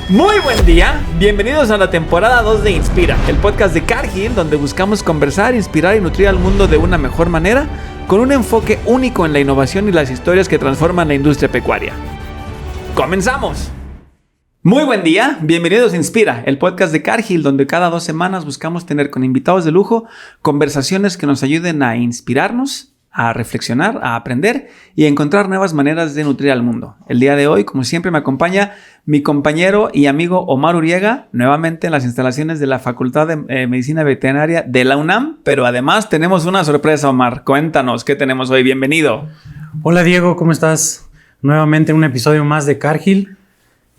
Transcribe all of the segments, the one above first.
Muy buen día, bienvenidos a la temporada 2 de Inspira, el podcast de Cargill, donde buscamos conversar, inspirar y nutrir al mundo de una mejor manera, con un enfoque único en la innovación y las historias que transforman la industria pecuaria. ¡Comenzamos! Muy buen día, bienvenidos a Inspira, el podcast de Cargill, donde cada 2 semanas buscamos tener con invitados de lujo conversaciones que nos ayuden a inspirarnos, a reflexionar, a aprender y a encontrar nuevas maneras de nutrir al mundo. El día de hoy, como siempre, me acompaña mi compañero y amigo Omar Uriega, nuevamente en las instalaciones de la Facultad de Medicina Veterinaria de la UNAM, pero además tenemos una sorpresa, Omar. Cuéntanos, ¿qué tenemos hoy? Bienvenido. Hola Diego, ¿cómo estás? Nuevamente un episodio más de Cargill,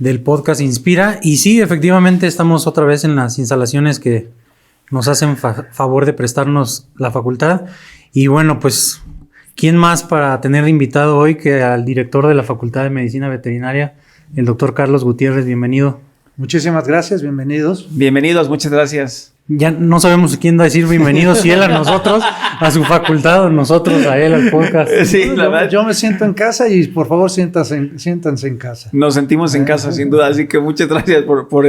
del podcast Inspira. Y sí, efectivamente estamos otra vez en las instalaciones que nos hacen favor de prestarnos la facultad. Y bueno, pues, ¿quién más para tener de invitado hoy que al director de la Facultad de Medicina Veterinaria, el doctor Carlos Gutiérrez? Bienvenido. Muchísimas gracias, bienvenidos. Bienvenidos, muchas gracias. Ya no sabemos quién va a decir bienvenidos, si él a nosotros, a su facultad, o nosotros a él al podcast. Sí, la verdad. Yo me siento en casa y por favor siéntanse en casa. Nos sentimos en casa, sin duda, así que muchas gracias por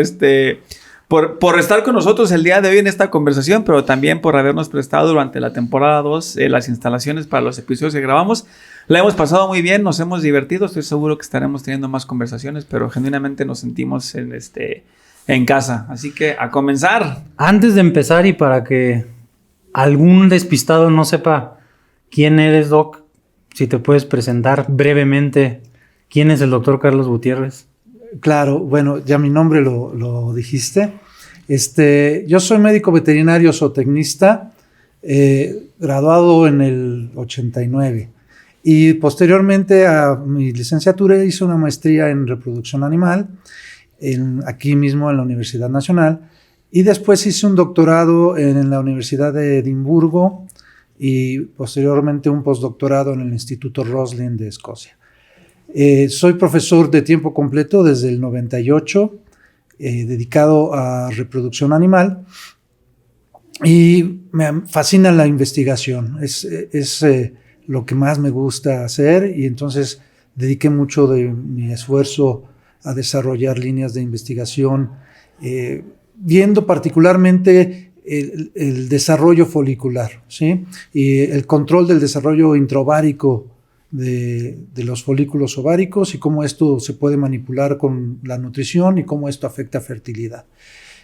estar con nosotros el día de hoy en esta conversación, pero también por habernos prestado durante la temporada 2 las instalaciones para los episodios que grabamos. La hemos pasado muy bien, nos hemos divertido, estoy seguro que estaremos teniendo más conversaciones, pero genuinamente nos sentimos en casa. Así que a comenzar. Antes de empezar y para que algún despistado no sepa quién eres, Doc, si te puedes presentar brevemente, ¿quién es el doctor Carlos Gutiérrez? Claro, bueno, ya mi nombre lo dijiste. Yo soy médico veterinario zootecnista, graduado en el 89. Y posteriormente a mi licenciatura hice una maestría en reproducción animal, aquí mismo en la Universidad Nacional. Y después hice un doctorado en la Universidad de Edimburgo y posteriormente un postdoctorado en el Instituto Roslin de Escocia. Soy profesor de tiempo completo desde el 98, dedicado a reproducción animal y me fascina la investigación, es lo que más me gusta hacer y entonces dediqué mucho de mi esfuerzo a desarrollar líneas de investigación, viendo particularmente el desarrollo folicular, ¿sí? Y el control del desarrollo intraovárico de los folículos ováricos y cómo esto se puede manipular con la nutrición y cómo esto afecta a fertilidad.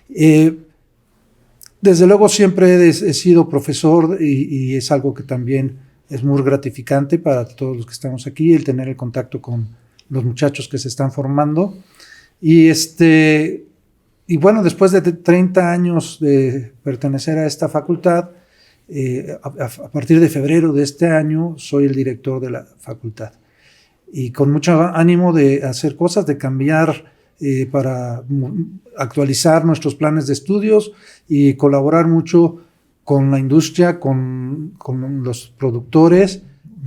Desde luego siempre he sido profesor y es algo que también es muy gratificante para todos los que estamos aquí, el tener el contacto con los muchachos que se están formando. Y bueno, después de 30 años de pertenecer a esta facultad, a partir de febrero de este año soy el director de la facultad y con mucho ánimo de hacer cosas, de cambiar para actualizar nuestros planes de estudios y colaborar mucho con la industria, con los productores.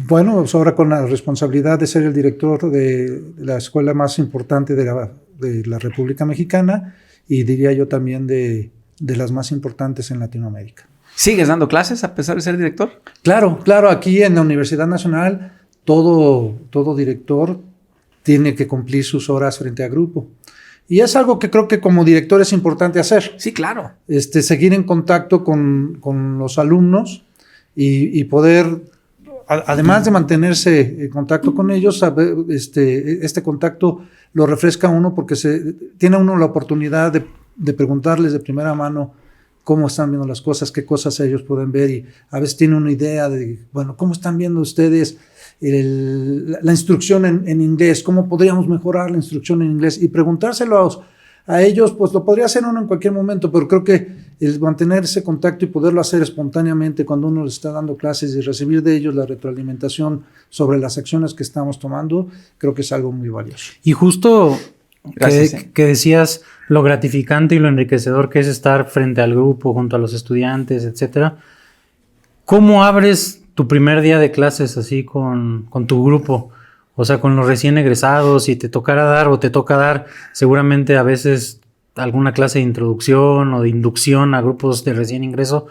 Bueno, pues ahora con la responsabilidad de ser el director de la escuela más importante de la República Mexicana y diría yo también de las más importantes en Latinoamérica. ¿Sigues dando clases a pesar de ser director? Claro, aquí en la Universidad Nacional todo director tiene que cumplir sus horas frente a grupo. Y es algo que creo que como director es importante hacer. Sí, claro. Seguir en contacto con los alumnos y poder, además de mantenerse en contacto con ellos, este contacto lo refresca uno porque tiene uno la oportunidad de preguntarles de primera mano cómo están viendo las cosas, qué cosas ellos pueden ver y a veces tiene una idea de, bueno, ¿cómo están viendo ustedes la instrucción en inglés? ¿Cómo podríamos mejorar la instrucción en inglés? Y preguntárselo a ellos, pues lo podría hacer uno en cualquier momento, pero creo que el mantener ese contacto y poderlo hacer espontáneamente cuando uno les está dando clases y recibir de ellos la retroalimentación sobre las acciones que estamos tomando, creo que es algo muy valioso. Y justo que decías lo gratificante y lo enriquecedor que es estar frente al grupo, junto a los estudiantes, etcétera. ¿Cómo abres tu primer día de clases así con tu grupo? O sea, con los recién egresados, si te toca dar seguramente a veces alguna clase de introducción o de inducción a grupos de recién ingreso.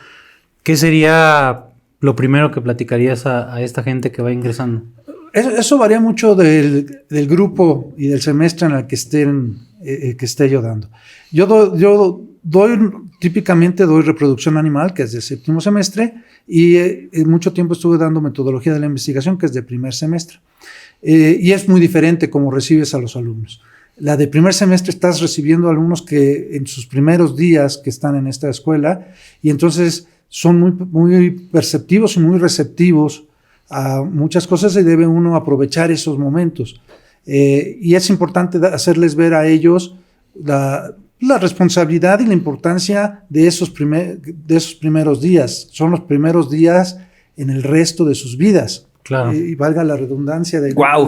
¿Qué sería lo primero que platicarías a esta gente que va ingresando? Eso varía mucho del grupo y del semestre en el que estén que esté yo dando. Típicamente doy reproducción animal, que es del 7º semestre, y mucho tiempo estuve dando metodología de la investigación, que es de primer semestre. Y es muy diferente cómo recibes a los alumnos. La de primer semestre estás recibiendo alumnos que en sus primeros días que están en esta escuela, y entonces son muy perceptivos y muy receptivos a muchas cosas, y debe uno aprovechar esos momentos. Y es importante hacerles ver a ellos la responsabilidad y la importancia de esos primeros días. Son los primeros días en el resto de sus vidas. Claro. Y valga la redundancia de... ¡Guau!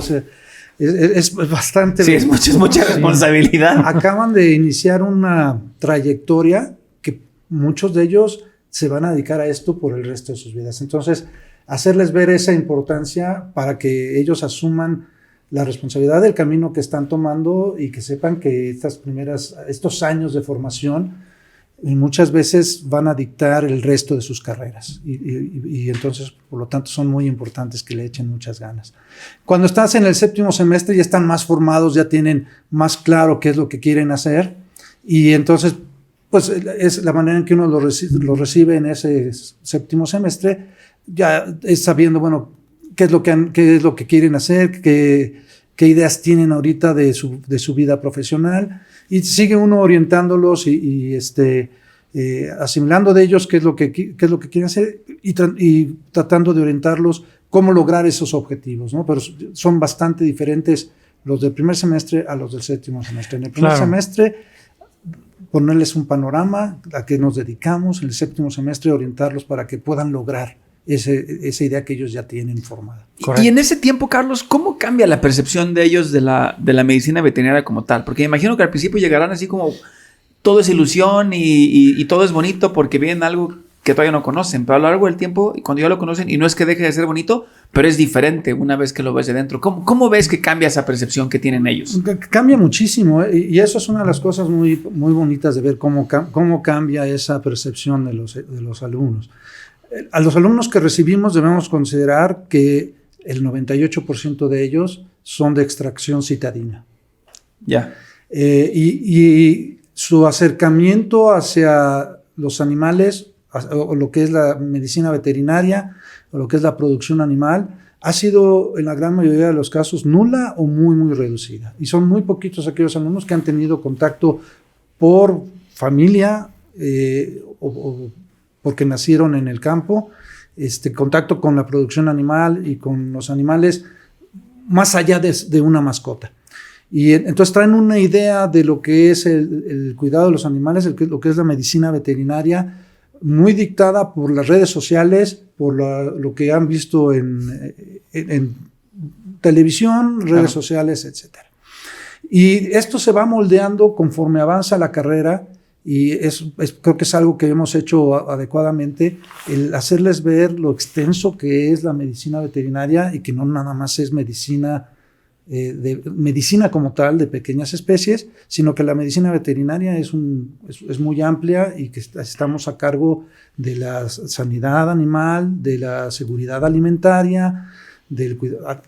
Es bastante... Sí, es mucha responsabilidad. Acaban de iniciar una trayectoria que muchos de ellos se van a dedicar a esto por el resto de sus vidas. Entonces, hacerles ver esa importancia para que ellos asuman la responsabilidad del camino que están tomando y que sepan que estos años de formación muchas veces van a dictar el resto de sus carreras y entonces, por lo tanto, son muy importantes que le echen muchas ganas. Cuando estás en el 7º semestre ya están más formados, ya tienen más claro qué es lo que quieren hacer y entonces, pues, es la manera en que uno lo recibe en ese 7º semestre, ya es sabiendo, bueno, qué es lo que quieren hacer, qué ideas tienen ahorita de su vida profesional, y sigue uno orientándolos y asimilando de ellos qué es lo que quieren hacer y tratando de orientarlos cómo lograr esos objetivos, ¿no? Pero son bastante diferentes los del primer semestre a los del 7º semestre. En el primer semestre, ponerles un panorama a qué nos dedicamos, en el 7º semestre orientarlos para que puedan lograr esa idea que ellos ya tienen formada. Correcto. Y en ese tiempo, Carlos, ¿cómo cambia la percepción de ellos de la medicina veterinaria como tal? Porque me imagino que al principio llegarán así como todo es ilusión y todo es bonito porque ven algo que todavía no conocen, pero a lo largo del tiempo, cuando ya lo conocen, y no es que deje de ser bonito, pero es diferente una vez que lo ves de dentro. ¿Cómo ves que cambia esa percepción que tienen ellos? Cambia muchísimo, y eso es una de las cosas muy, muy bonitas de ver cómo cambia esa percepción de los alumnos. A los alumnos que recibimos debemos considerar que el 98% de ellos son de extracción citadina. Ya. Y su acercamiento hacia los animales, o lo que es la medicina veterinaria, o lo que es la producción animal, ha sido en la gran mayoría de los casos nula o muy, muy reducida. Y son muy poquitos aquellos alumnos que han tenido contacto por familia o porque nacieron en el campo, contacto con la producción animal y con los animales más allá de una mascota. Y entonces traen una idea de lo que es el cuidado de los animales, lo que es la medicina veterinaria, muy dictada por las redes sociales, por lo que han visto en televisión, redes sociales, etc. Y esto se va moldeando conforme avanza la carrera. Y creo que es algo que hemos hecho adecuadamente, el hacerles ver lo extenso que es la medicina veterinaria y que no nada más es medicina como tal de pequeñas especies, sino que la medicina veterinaria es muy amplia y que estamos a cargo de la sanidad animal, de la seguridad alimentaria,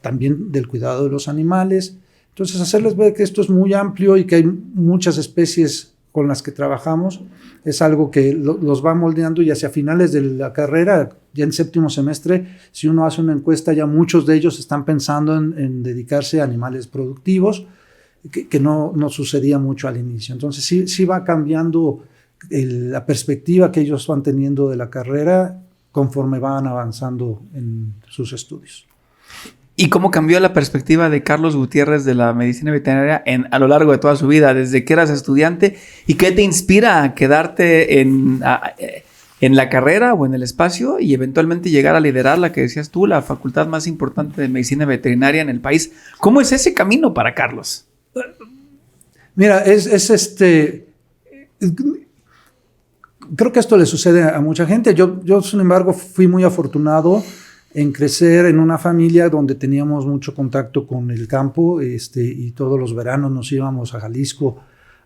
también del cuidado de los animales. Entonces, hacerles ver que esto es muy amplio y que hay muchas especies con las que trabajamos, es algo que los va moldeando, y hacia finales de la carrera, ya en 7º semestre, si uno hace una encuesta, ya muchos de ellos están pensando en dedicarse a animales productivos, que no sucedía mucho al inicio. Entonces sí va cambiando la perspectiva que ellos van teniendo de la carrera conforme van avanzando en sus estudios. ¿Y cómo cambió la perspectiva de Carlos Gutiérrez de la medicina veterinaria a lo largo de toda su vida, desde que eras estudiante? ¿Y qué te inspira a quedarte en la carrera o en el espacio y eventualmente llegar a liderar la que decías tú, la facultad más importante de medicina veterinaria en el país? ¿Cómo es ese camino para Carlos? Mira, creo que esto le sucede a mucha gente. Yo, sin embargo, fui muy afortunado en crecer en una familia donde teníamos mucho contacto con el campo, y todos los veranos nos íbamos a Jalisco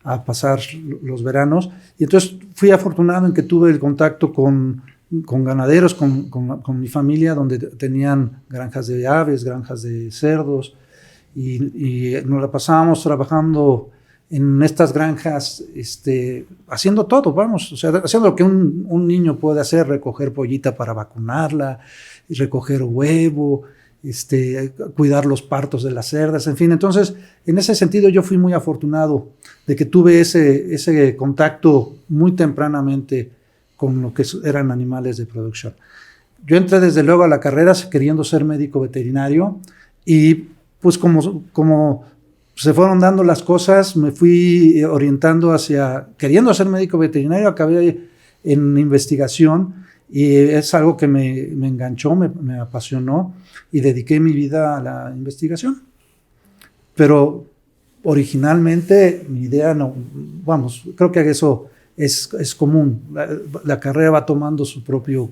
a pasar los veranos, y entonces fui afortunado en que tuve el contacto con ganaderos, con mi familia, donde tenían granjas de aves, granjas de cerdos, y nos la pasábamos trabajando en estas granjas, haciendo todo, vamos, o sea, haciendo lo que un niño puede hacer, recoger pollita para vacunarla, recoger huevo, cuidar los partos de las cerdas, en fin. Entonces, en ese sentido yo fui muy afortunado de que tuve ese contacto muy tempranamente con lo que eran animales de producción. Yo entré desde luego a la carrera queriendo ser médico veterinario y pues como se fueron dando las cosas, me fui orientando hacia queriendo ser médico veterinario, acabé en investigación y es algo que me enganchó, me apasionó y dediqué mi vida a la investigación. Pero originalmente mi idea no, vamos, creo que eso es común. La carrera va tomando su propio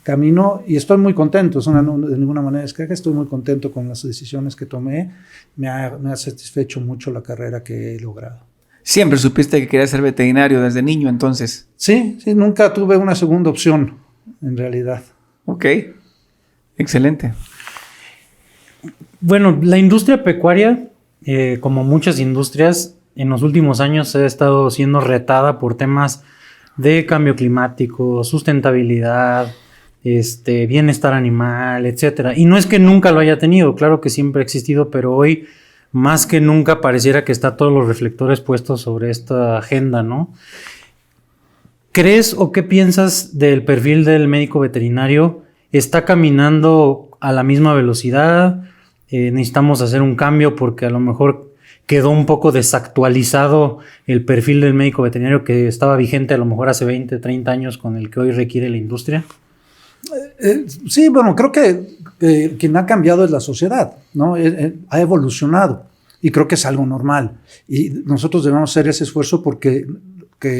camino y estoy muy contento, no, de ninguna manera es que estoy muy contento con las decisiones que tomé, me ha satisfecho mucho la carrera que he logrado. ¿Siempre supiste que querías ser veterinario desde niño entonces? Sí, nunca tuve una segunda opción, en realidad. Ok, excelente. Bueno, la industria pecuaria, como muchas industrias, en los últimos años ha estado siendo retada por temas de cambio climático, sustentabilidad, bienestar animal, etcétera. Y no es que nunca lo haya tenido, claro que siempre ha existido, pero hoy más que nunca pareciera que está todos los reflectores puestos sobre esta agenda, ¿no? ¿Crees o qué piensas del perfil del médico veterinario? ¿Está caminando a la misma velocidad? ¿Necesitamos hacer un cambio porque a lo mejor quedó un poco desactualizado el perfil del médico veterinario que estaba vigente a lo mejor hace 20, 30 años con el que hoy requiere la industria? Sí, bueno, creo que quien ha cambiado es la sociedad, ¿no? Ha evolucionado y creo que es algo normal. Y nosotros debemos hacer ese esfuerzo porque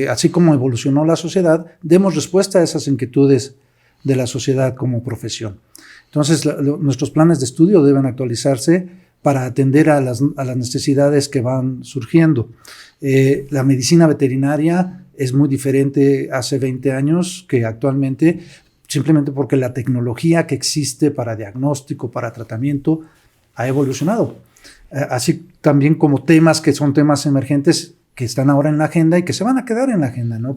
así como evolucionó la sociedad, demos respuesta a esas inquietudes de la sociedad como profesión. Entonces, nuestros planes de estudio deben actualizarse para atender a las necesidades que van surgiendo. La medicina veterinaria es muy diferente hace 20 años que actualmente, simplemente porque la tecnología que existe para diagnóstico, para tratamiento, ha evolucionado. Así también como temas que son temas emergentes que están ahora en la agenda y que se van a quedar en la agenda, ¿no?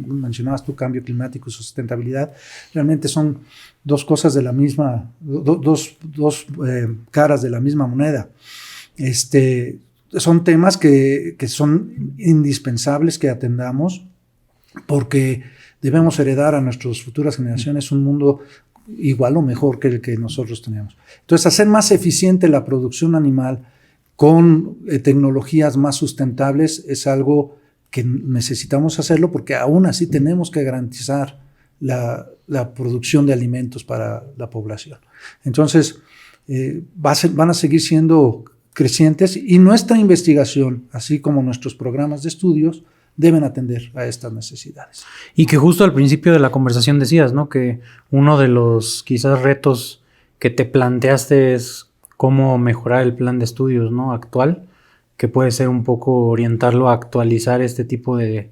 Mencionabas tú cambio climático y sustentabilidad. Realmente son dos cosas de la misma, dos caras de la misma moneda. Son temas que son indispensables que atendamos porque debemos heredar a nuestras futuras generaciones un mundo igual o mejor que el que nosotros tenemos. Entonces, hacer más eficiente la producción animal con tecnologías más sustentables es algo que necesitamos hacerlo porque aún así tenemos que garantizar la producción de alimentos para la población. Entonces, van a seguir siendo crecientes y nuestra investigación, así como nuestros programas de estudios, deben atender a estas necesidades. Y que justo al principio de la conversación decías, ¿no? Que uno de los quizás retos que te planteaste es cómo mejorar el plan de estudios, ¿no? Actual, que puede ser un poco orientarlo a actualizar este tipo de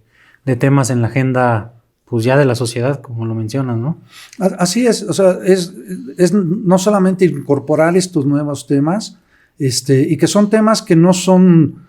temas en la agenda, pues ya de la sociedad, como lo mencionas, ¿no? Así es, o sea, es no solamente incorporar estos nuevos temas, y que son temas que no son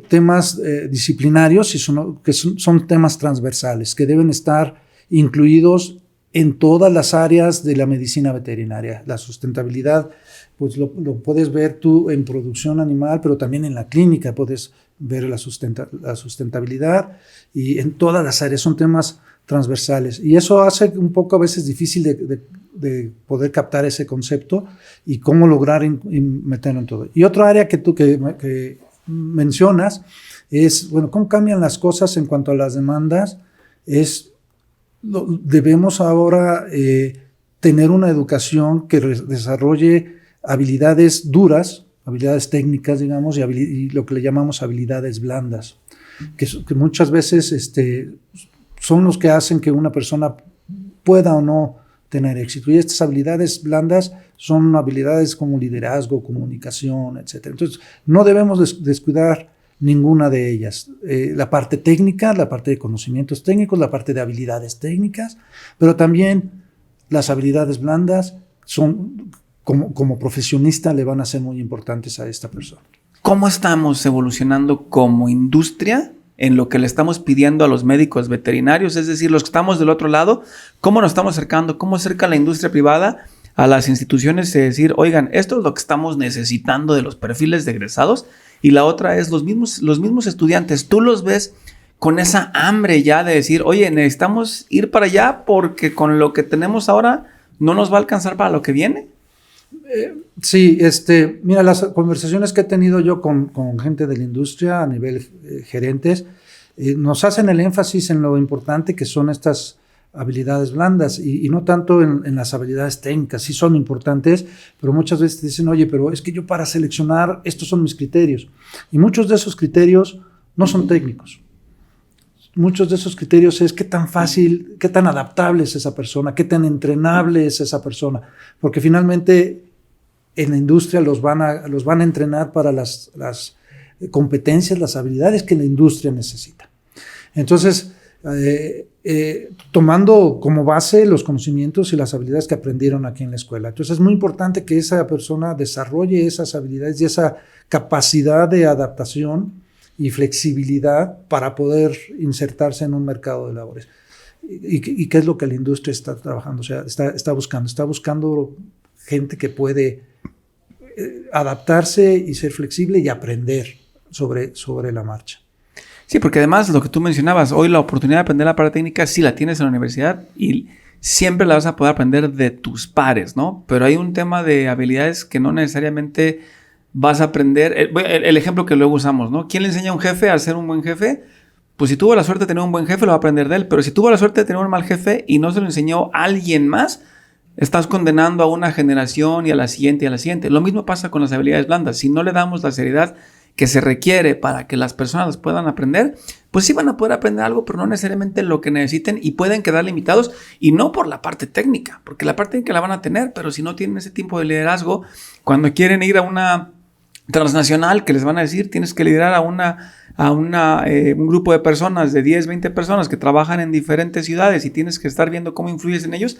temas disciplinarios, sino que son temas transversales, que deben estar incluidos en todas las áreas de la medicina veterinaria. La sustentabilidad, pues lo puedes ver tú en producción animal, pero también en la clínica puedes ver la sustentabilidad y en todas las áreas son temas transversales. Y eso hace un poco a veces difícil de poder captar ese concepto y cómo lograr meterlo en todo. Y otra área que tú que mencionas es, bueno, cómo cambian las cosas en cuanto a las demandas. Debemos ahora tener una educación que desarrolle habilidades duras, habilidades técnicas, digamos, y lo que le llamamos habilidades blandas, que muchas veces son los que hacen que una persona pueda o no tener éxito. Y estas habilidades blandas son habilidades como liderazgo, comunicación, etc. Entonces, no debemos descuidar ninguna de ellas. La parte técnica, la parte de conocimientos técnicos, la parte de habilidades técnicas, pero también las habilidades blandas son, como profesionista, le van a ser muy importantes a esta persona. ¿cómo estamos evolucionando como industria en lo que le estamos pidiendo a los médicos veterinarios? Es decir, los que estamos del otro lado, ¿cómo nos estamos acercando? ¿Cómo acerca la industria privada a las instituciones de decir, oigan, esto es lo que estamos necesitando de los perfiles de egresados? Y la otra es los mismos estudiantes. Tú los ves con esa hambre ya de decir, oye, necesitamos ir para allá porque con lo que tenemos ahora no nos va a alcanzar para lo que viene. Sí, mira, las conversaciones que he tenido yo con gente de la industria a nivel gerentes, nos hacen el énfasis en lo importante que son estas habilidades blandas y no tanto en las habilidades técnicas. Sí son importantes, pero muchas veces te dicen, oye, pero es que yo para seleccionar, estos son mis criterios. Y muchos de esos criterios no son técnicos. Muchos de esos criterios es qué tan fácil, qué tan adaptable es esa persona, qué tan entrenable es esa persona. Porque finalmente en la industria los van a entrenar para las competencias, las habilidades que la industria necesita. Entonces, tomando como base los conocimientos y las habilidades que aprendieron aquí en la escuela. Entonces, es muy importante que esa persona desarrolle esas habilidades y esa capacidad de adaptación y flexibilidad para poder insertarse en un mercado de labores. ¿Y qué es lo que la industria está trabajando? O sea, está buscando gente que puede adaptarse y ser flexible y aprender sobre la marcha. Sí, porque además lo que tú mencionabas, hoy la oportunidad de aprender la parte técnica sí la tienes en la universidad y siempre la vas a poder aprender de tus pares, ¿no? Pero hay un tema de habilidades que no necesariamente vas a aprender. El ejemplo que luego usamos, ¿no? ¿Quién le enseña a un jefe a ser un buen jefe? Pues si tuvo la suerte de tener un buen jefe, lo va a aprender de él. Pero si tuvo la suerte de tener un mal jefe y no se lo enseñó a alguien más, estás condenando a una generación y a la siguiente y a la siguiente. Lo mismo pasa con las habilidades blandas. Si no le damos la seriedad que se requiere para que las personas puedan aprender, pues sí van a poder aprender algo, pero no necesariamente lo que necesiten y pueden quedar limitados, y no por la parte técnica, porque la parte técnica la van a tener, pero si no tienen ese tipo de liderazgo, cuando quieren ir a una transnacional que les van a decir, tienes que liderar a un grupo de personas, de 10, 20 personas que trabajan en diferentes ciudades y tienes que estar viendo cómo influyes en ellos.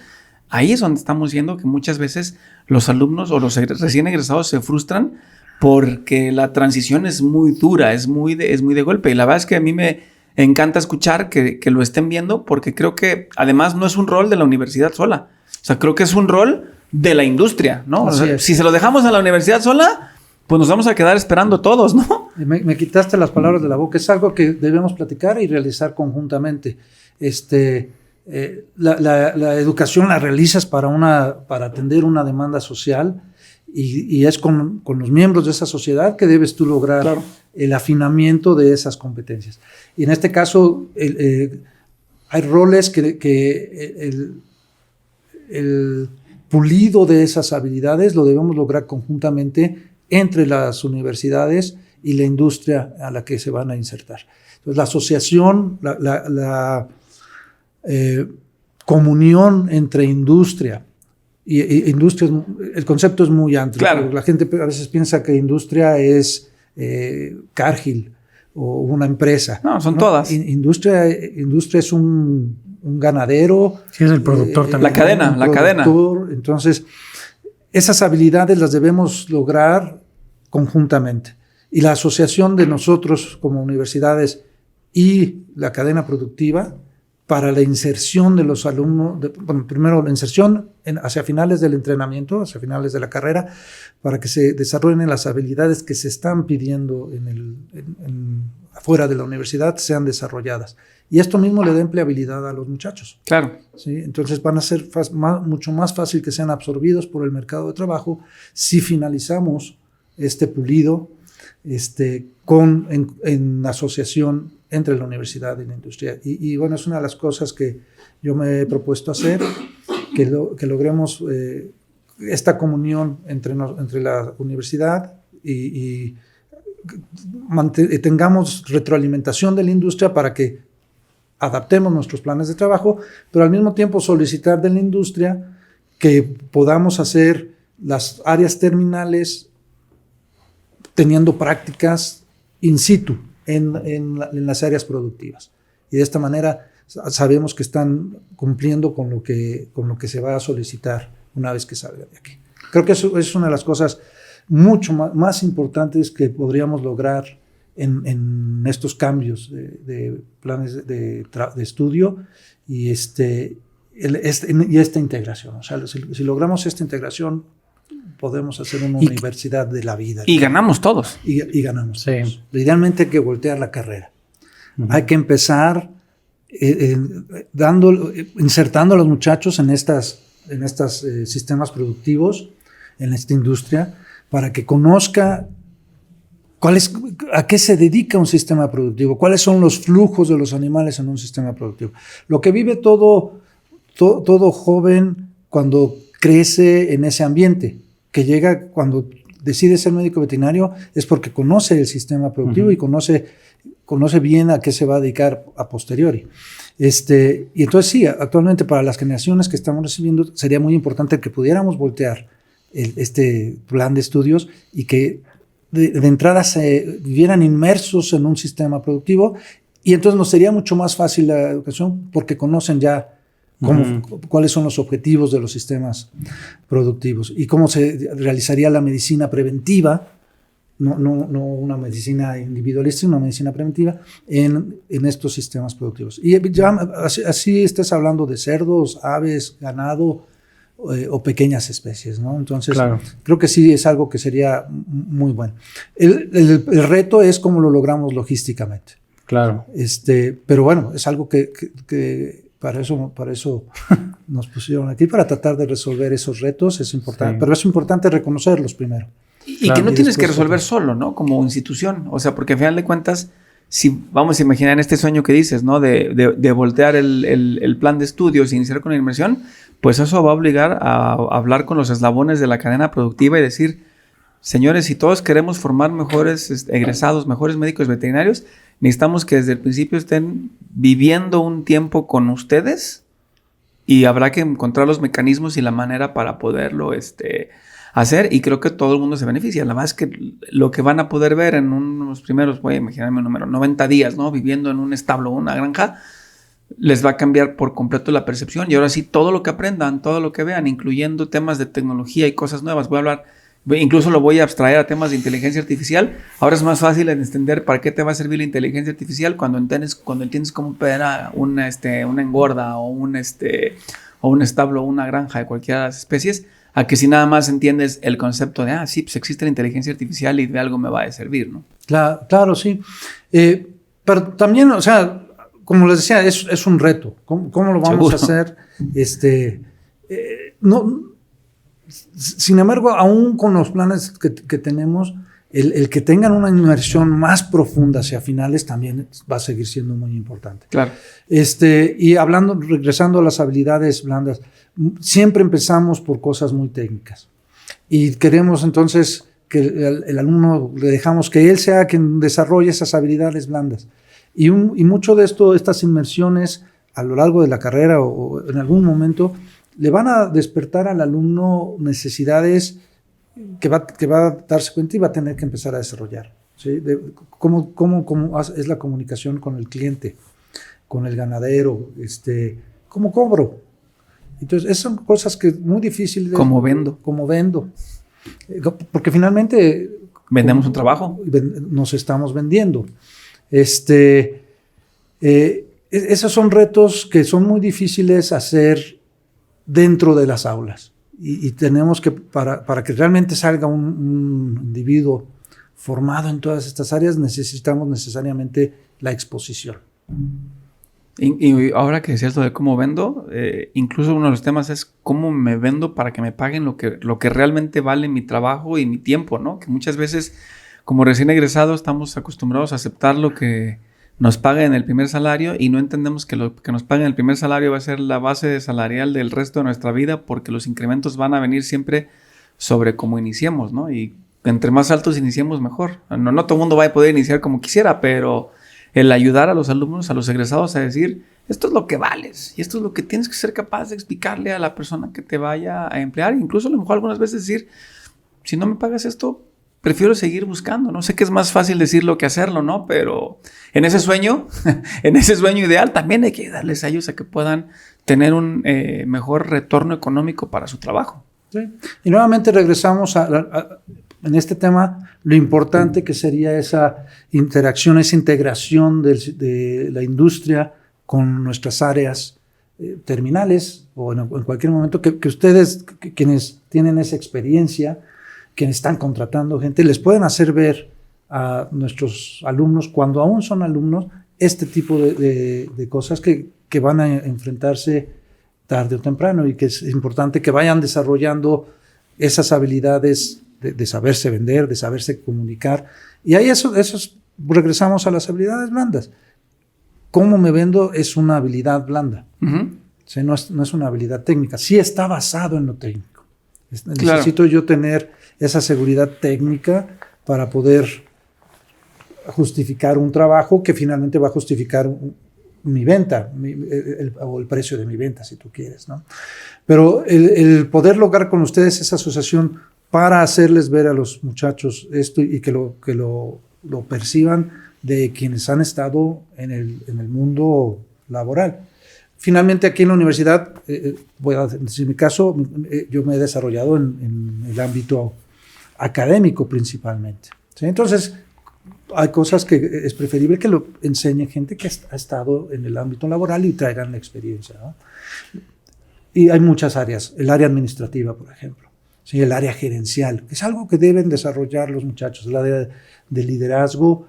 Ahí es donde estamos viendo que muchas veces los alumnos o los recién egresados se frustran porque la transición es muy dura, es muy de golpe. Y la verdad es que a mí me encanta escuchar que lo estén viendo, porque creo que además no es un rol de la universidad sola. O sea, creo que es un rol de la industria, ¿no? O sea, si se lo dejamos a la universidad sola, pues nos vamos a quedar esperando todos, ¿no? Me quitaste las palabras de la boca. Es algo que debemos platicar y realizar conjuntamente. La educación la realizas para atender una demanda social y es con los miembros de esa sociedad que debes tú lograr, claro, el afinamiento de esas competencias. Y en este caso hay roles que el pulido de esas habilidades lo debemos lograr conjuntamente entre las universidades y la industria a la que se van a insertar. Entonces, la asociación, la comunión entre industria y industria, el concepto es muy amplio. Claro. La gente a veces piensa que industria es Cargill o una empresa. No, son todas. Industria es un ganadero. Sí, es el productor también. La cadena. Entonces, esas habilidades las debemos lograr conjuntamente. Y la asociación de nosotros como universidades y la cadena productiva para la inserción de los alumnos, primero la inserción hacia finales del entrenamiento, hacia finales de la carrera, para que se desarrollen las habilidades que se están pidiendo afuera de la universidad, sean desarrolladas. Y esto mismo le da empleabilidad a los muchachos. Claro. ¿Sí? Entonces van a ser mucho más fácil que sean absorbidos por el mercado de trabajo si finalizamos este pulido en asociación entre la universidad y la industria. Y bueno, es una de las cosas que yo me he propuesto hacer, que logremos esta comunión entre la universidad y tengamos retroalimentación de la industria para que adaptemos nuestros planes de trabajo, pero al mismo tiempo solicitar de la industria que podamos hacer las áreas terminales teniendo prácticas in situ en las áreas productivas. Y de esta manera sabemos que están cumpliendo con lo que se va a solicitar una vez que salgan de aquí. Creo que eso es una de las cosas mucho más importantes que podríamos lograr en estos cambios de planes de estudio y esta integración. O sea, si logramos esta integración, podemos hacer una universidad de la vida. Y ganamos todos. Y ganamos sí. todos. Idealmente hay que voltear la carrera. Hay que empezar insertando a los muchachos en estos sistemas productivos, en esta industria, para que conozca a qué se dedica un sistema productivo, cuáles son los flujos de los animales en un sistema productivo. Lo que vive todo joven cuando crece en ese ambiente, que llega cuando decide ser médico veterinario, es porque conoce el sistema productivo y conoce bien a qué se va a dedicar a posteriori. Y entonces sí, actualmente para las generaciones que estamos recibiendo sería muy importante que pudiéramos voltear este plan de estudios y que de entrada se vivieran inmersos en un sistema productivo, y entonces nos sería mucho más fácil la educación porque conocen ya cuáles son los objetivos de los sistemas productivos y cómo se realizaría la medicina preventiva, no una medicina individualista, sino una medicina preventiva en estos sistemas productivos. Y ya así estés hablando de cerdos, aves, ganado o pequeñas especies, ¿no? Entonces, claro, creo que sí es algo que sería muy bueno. El reto es cómo lo logramos logísticamente. Claro. Pero bueno, es algo que para eso nos pusieron aquí, para tratar de resolver esos retos. Es importante, pero es importante reconocerlos primero. Y claro, que no tienes que resolver solo, ¿no? Como institución. O sea, porque al final de cuentas, si vamos a imaginar en este sueño que dices, ¿no? De voltear el plan de estudios e iniciar con la inmersión, pues eso va a obligar a hablar con los eslabones de la cadena productiva y decir, señores, si todos queremos formar mejores egresados, mejores médicos veterinarios, necesitamos que desde el principio estén viviendo un tiempo con ustedes y habrá que encontrar los mecanismos y la manera para poderlo hacer, y creo que todo el mundo se beneficia. La verdad es que lo que van a poder ver en unos primeros, voy a imaginarme un número, 90 días, ¿no? Viviendo en un establo o una granja, les va a cambiar por completo la percepción, y ahora sí todo lo que aprendan, todo lo que vean, incluyendo temas de tecnología y cosas nuevas. Voy a hablar, incluso lo voy a abstraer a temas de inteligencia artificial. Ahora es más fácil entender para qué te va a servir la inteligencia artificial cuando entiendes cómo opera una engorda o un establo o una granja de cualquiera de las especies, a que si nada más entiendes el concepto de, sí, pues existe la inteligencia artificial y de algo me va a servir, ¿no? Claro, sí. Pero también, o sea, como les decía, es un reto. ¿Cómo lo vamos a hacer? Sin embargo, aún con los planes que tenemos, el que tengan una inmersión más profunda hacia finales también va a seguir siendo muy importante. Claro. Y regresando a las habilidades blandas, siempre empezamos por cosas muy técnicas. Y queremos entonces que el alumno, le dejamos que él sea quien desarrolle esas habilidades blandas. Y mucho de estas inmersiones a lo largo de la carrera o en algún momento le van a despertar al alumno necesidades que va a darse cuenta y va a tener que empezar a desarrollar, ¿sí? ¿Cómo es la comunicación con el cliente, con el ganadero? ¿Cómo cobro? Entonces, esas son cosas que muy difíciles. ¿Cómo vendo? Porque finalmente vendemos un trabajo. Nos estamos vendiendo. Esos son retos que son muy difíciles hacer dentro de las aulas. Y tenemos que, para que realmente salga un individuo formado en todas estas áreas, necesitamos necesariamente la exposición. Y ahora que decías lo de cómo vendo, incluso uno de los temas es cómo me vendo para que me paguen lo que realmente vale mi trabajo y mi tiempo, ¿no? Que muchas veces, como recién egresados, estamos acostumbrados a aceptar lo que nos paguen en el primer salario y no entendemos que lo que nos paguen en el primer salario va a ser la base salarial del resto de nuestra vida, porque los incrementos van a venir siempre sobre cómo iniciemos, ¿no? Y entre más altos iniciemos, mejor. No todo el mundo va a poder iniciar como quisiera, pero el ayudar a los alumnos, a los egresados a decir, esto es lo que vales y esto es lo que tienes que ser capaz de explicarle a la persona que te vaya a emplear. Incluso a lo mejor algunas veces decir, si no me pagas esto, prefiero seguir buscando. No sé qué es más fácil decirlo que hacerlo, ¿no? Pero en ese sueño ideal también hay que ayudarles a ellos a que puedan tener un mejor retorno económico para su trabajo. Sí. Y nuevamente regresamos en este tema lo importante que sería esa interacción, esa integración de la industria con nuestras áreas terminales o en cualquier momento que ustedes, quienes tienen esa experiencia, quienes están contratando gente, les pueden hacer ver a nuestros alumnos, cuando aún son alumnos, este tipo de cosas que van a enfrentarse tarde o temprano y que es importante que vayan desarrollando esas habilidades de saberse vender, de saberse comunicar. Y ahí regresamos a las habilidades blandas. Cómo me vendo es una habilidad blanda. Uh-huh. ¿Sí? No es una habilidad técnica. Sí está basado en lo técnico. Necesito yo tener esa seguridad técnica para poder justificar un trabajo que finalmente va a justificar mi venta o el precio de mi venta, si tú quieres, ¿no? Pero el poder lograr con ustedes esa asociación para hacerles ver a los muchachos esto y que lo perciban de quienes han estado en el mundo laboral. Finalmente, aquí en la universidad, voy a decir mi caso, yo me he desarrollado en el ámbito académico principalmente, ¿sí? Entonces, hay cosas que es preferible que lo enseñe gente que ha estado en el ámbito laboral y traigan la experiencia, ¿no? Y hay muchas áreas, el área administrativa, por ejemplo, ¿sí? El área gerencial, que es algo que deben desarrollar los muchachos, el área de liderazgo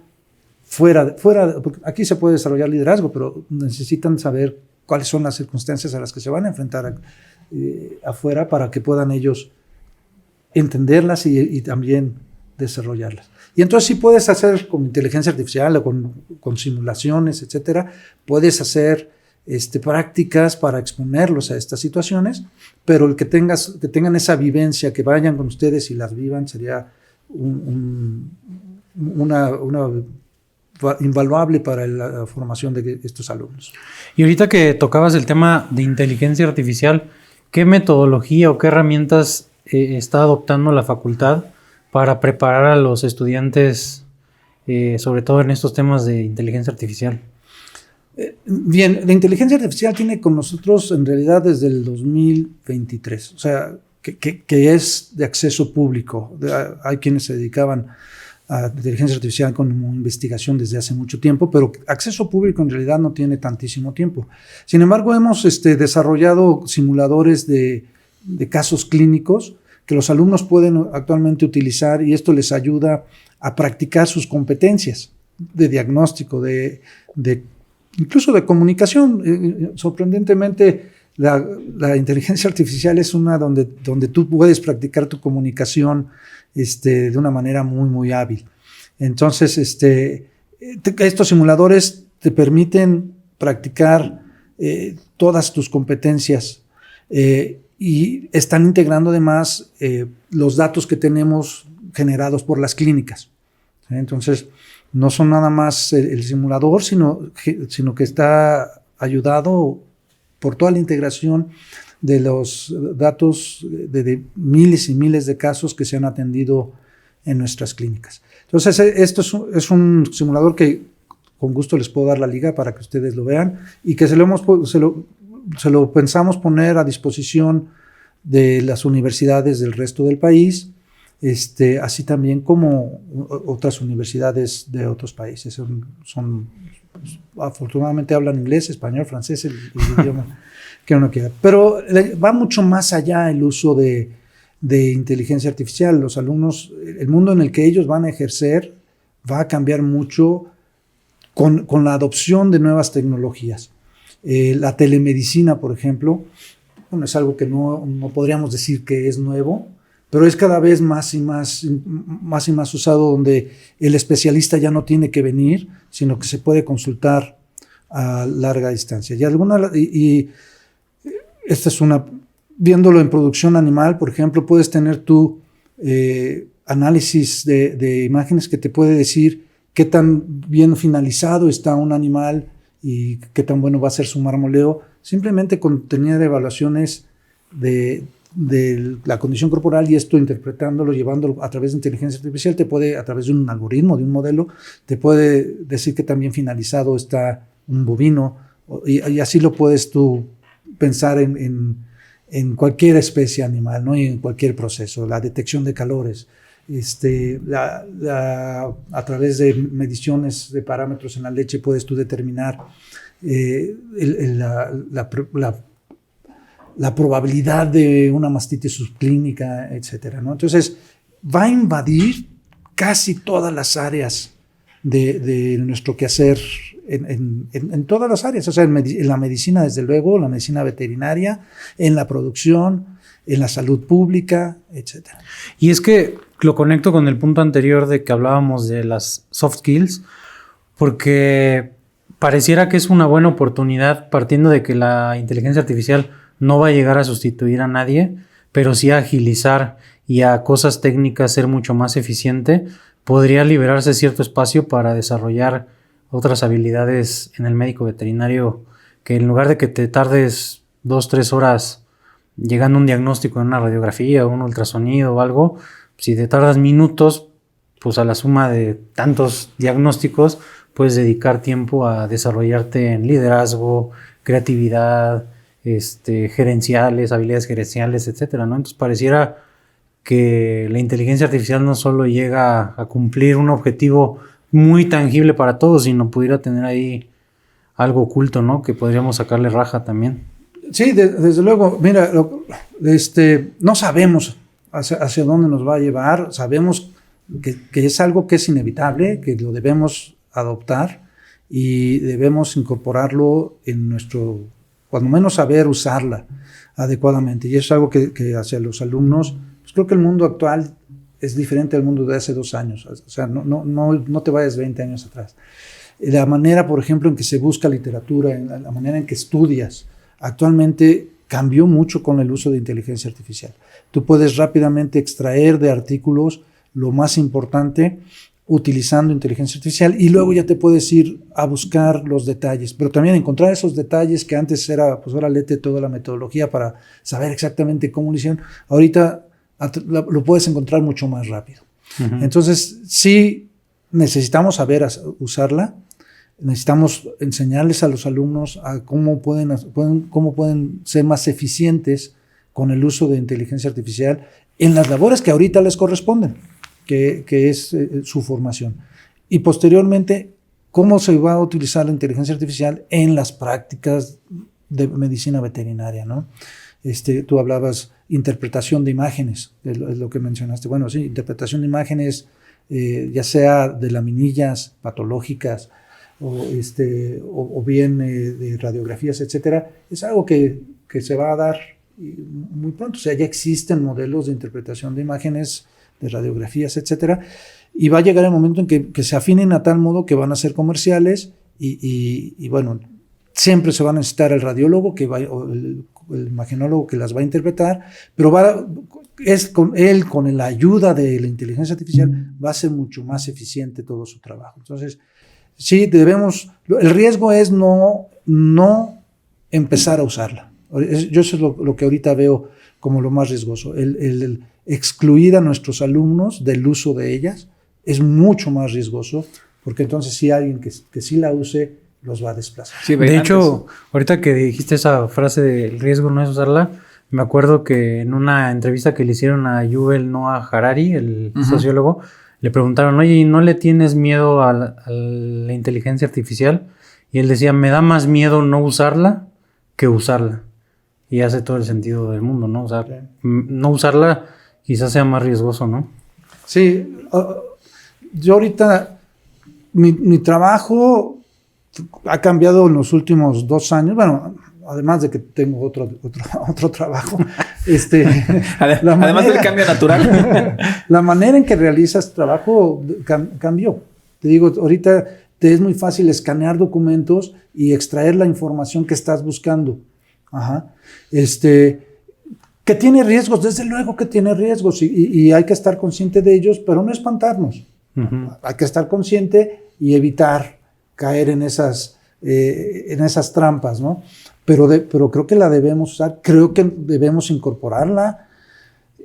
fuera, porque aquí se puede desarrollar liderazgo, pero necesitan saber cuáles son las circunstancias a las que se van a enfrentar afuera para que puedan ellos entenderlas y también desarrollarlas. Y entonces sí puedes hacer con inteligencia artificial o con simulaciones, etcétera, puedes hacer prácticas para exponerlos a estas situaciones, pero el que tengan esa vivencia, que vayan con ustedes y las vivan, sería una invaluable para la formación de estos alumnos. Y ahorita que tocabas el tema de inteligencia artificial, ¿qué metodología o qué herramientas está adoptando la facultad para preparar a los estudiantes, sobre todo en estos temas de inteligencia artificial? Bien, la inteligencia artificial tiene con nosotros en realidad desde el 2023, o sea, que es de acceso público. Hay quienes se dedicaban a inteligencia artificial como investigación desde hace mucho tiempo, pero acceso público en realidad no tiene tantísimo tiempo. Sin embargo, hemos desarrollado simuladores de casos clínicos que los alumnos pueden actualmente utilizar, y esto les ayuda a practicar sus competencias de diagnóstico, incluso de comunicación. Sorprendentemente, la inteligencia artificial es una donde tú puedes practicar tu comunicación de una manera muy, muy hábil. Entonces, estos simuladores te permiten practicar todas tus competencias y están integrando además los datos que tenemos generados por las clínicas. Entonces, no son nada más el simulador, sino que está ayudado por toda la integración de los datos de miles y miles de casos que se han atendido en nuestras clínicas. Entonces, esto es un simulador que con gusto les puedo dar la liga para que ustedes lo vean, y que se lo pensamos poner a disposición de las universidades del resto del país, así también como otras universidades de otros países. Afortunadamente hablan inglés, español, francés, el idioma que uno quiera. Pero va mucho más allá el uso de inteligencia artificial. Los alumnos, el mundo en el que ellos van a ejercer va a cambiar mucho con la adopción de nuevas tecnologías. La telemedicina, por ejemplo, es algo que no podríamos decir que es nuevo, pero es cada vez más y más usado, donde el especialista ya no tiene que venir, sino que se puede consultar a larga distancia. Y esta es viéndolo en producción animal, por ejemplo, puedes tener tu análisis de imágenes que te puede decir qué tan bien finalizado está un animal y qué tan bueno va a ser su marmoleo, simplemente con tener evaluaciones de la condición corporal, y esto interpretándolo, llevándolo a través de inteligencia artificial, a través de un algoritmo, de un modelo, te puede decir que también finalizado está un bovino, y así lo puedes tú pensar en cualquier especie animal, ¿no? Y en cualquier proceso, la detección de calores, A través de mediciones de parámetros en la leche puedes tú determinar la probabilidad de una mastitis subclínica, etcétera, ¿no? Entonces, va a invadir casi todas las áreas de nuestro quehacer en todas las áreas, o sea, en la medicina, desde luego, la medicina veterinaria, en la producción, en la salud pública, etcétera. Y es que lo conecto con el punto anterior de que hablábamos de las soft skills, porque pareciera que es una buena oportunidad, partiendo de que la inteligencia artificial no va a llegar a sustituir a nadie, pero sí a agilizar y a cosas técnicas ser mucho más eficiente, podría liberarse cierto espacio para desarrollar otras habilidades en el médico veterinario, que en lugar de que te tardes 2-3 horas llegando a un diagnóstico en una radiografía o un ultrasonido o algo, si te tardas minutos, pues a la suma de tantos diagnósticos puedes dedicar tiempo a desarrollarte en liderazgo, creatividad, gerenciales, habilidades gerenciales, etcétera, ¿no? Entonces pareciera que la inteligencia artificial no solo llega a cumplir un objetivo muy tangible para todos, sino pudiera tener ahí algo oculto, ¿no? Que podríamos sacarle raja también. Sí, desde luego. Mira, no sabemos hacia dónde nos va a llevar. Sabemos que es algo que es inevitable, que lo debemos adoptar y debemos incorporarlo en nuestro, cuando menos saber usarla adecuadamente. Y es algo que hacia los alumnos, pues creo que el mundo actual es diferente al mundo de hace 2 años. O sea, no te vayas 20 años atrás. La manera, por ejemplo, en que se busca literatura, la manera en que estudias, actualmente cambió mucho con el uso de inteligencia artificial. Tú puedes rápidamente extraer de artículos lo más importante utilizando inteligencia artificial y luego ya te puedes ir a buscar los detalles, pero también encontrar esos detalles que antes era, pues ahora léete toda la metodología para saber exactamente cómo lo hicieron. Ahorita lo puedes encontrar mucho más rápido. Uh-huh. Entonces, sí necesitamos saber usarla. Necesitamos enseñarles a los alumnos a cómo pueden ser más eficientes con el uso de inteligencia artificial en las labores que ahorita les corresponden, que es su formación. Y posteriormente, cómo se va a utilizar la inteligencia artificial en las prácticas de medicina veterinaria, ¿no? Tú hablabas interpretación de imágenes, es lo que mencionaste. Bueno, sí, interpretación de imágenes, ya sea de laminillas patológicas, o bien de radiografías, etcétera, es algo que se va a dar muy pronto. O sea, ya existen modelos de interpretación de imágenes, de radiografías, etcétera, y va a llegar el momento en que se afinen a tal modo que van a ser comerciales y bueno, siempre se va a necesitar el radiólogo o el imagenólogo que las va a interpretar, pero con la ayuda de la inteligencia artificial va a ser mucho más eficiente todo su trabajo. Entonces, sí, el riesgo es no empezar a usarla. Yo eso es lo que ahorita veo como lo más riesgoso. El excluir a nuestros alumnos del uso de ellas es mucho más riesgoso, porque entonces si alguien que sí la use, los va a desplazar. Sí, de hecho, ahorita que dijiste esa frase de el riesgo no es usarla, me acuerdo que en una entrevista que le hicieron a Yuval Noah Harari, el sociólogo, le preguntaron, oye, ¿no le tienes miedo a la inteligencia artificial? Y él decía, me da más miedo no usarla que usarla. Y hace todo el sentido del mundo, ¿no? O sea, no usarla quizás sea más riesgoso, ¿no? Sí. Yo ahorita, mi trabajo ha cambiado en los últimos 2 años. Bueno, además de que tengo otro trabajo. Además del cambio natural. La manera en que realizas trabajo cambió. Te digo, ahorita te es muy fácil escanear documentos y extraer la información que estás buscando. Ajá. Que tiene riesgos, desde luego que tiene riesgos y hay que estar consciente de ellos, pero no espantarnos. Uh-huh. Hay que estar consciente y evitar caer en esas trampas, ¿no? Pero creo que la debemos usar, creo que debemos incorporarla,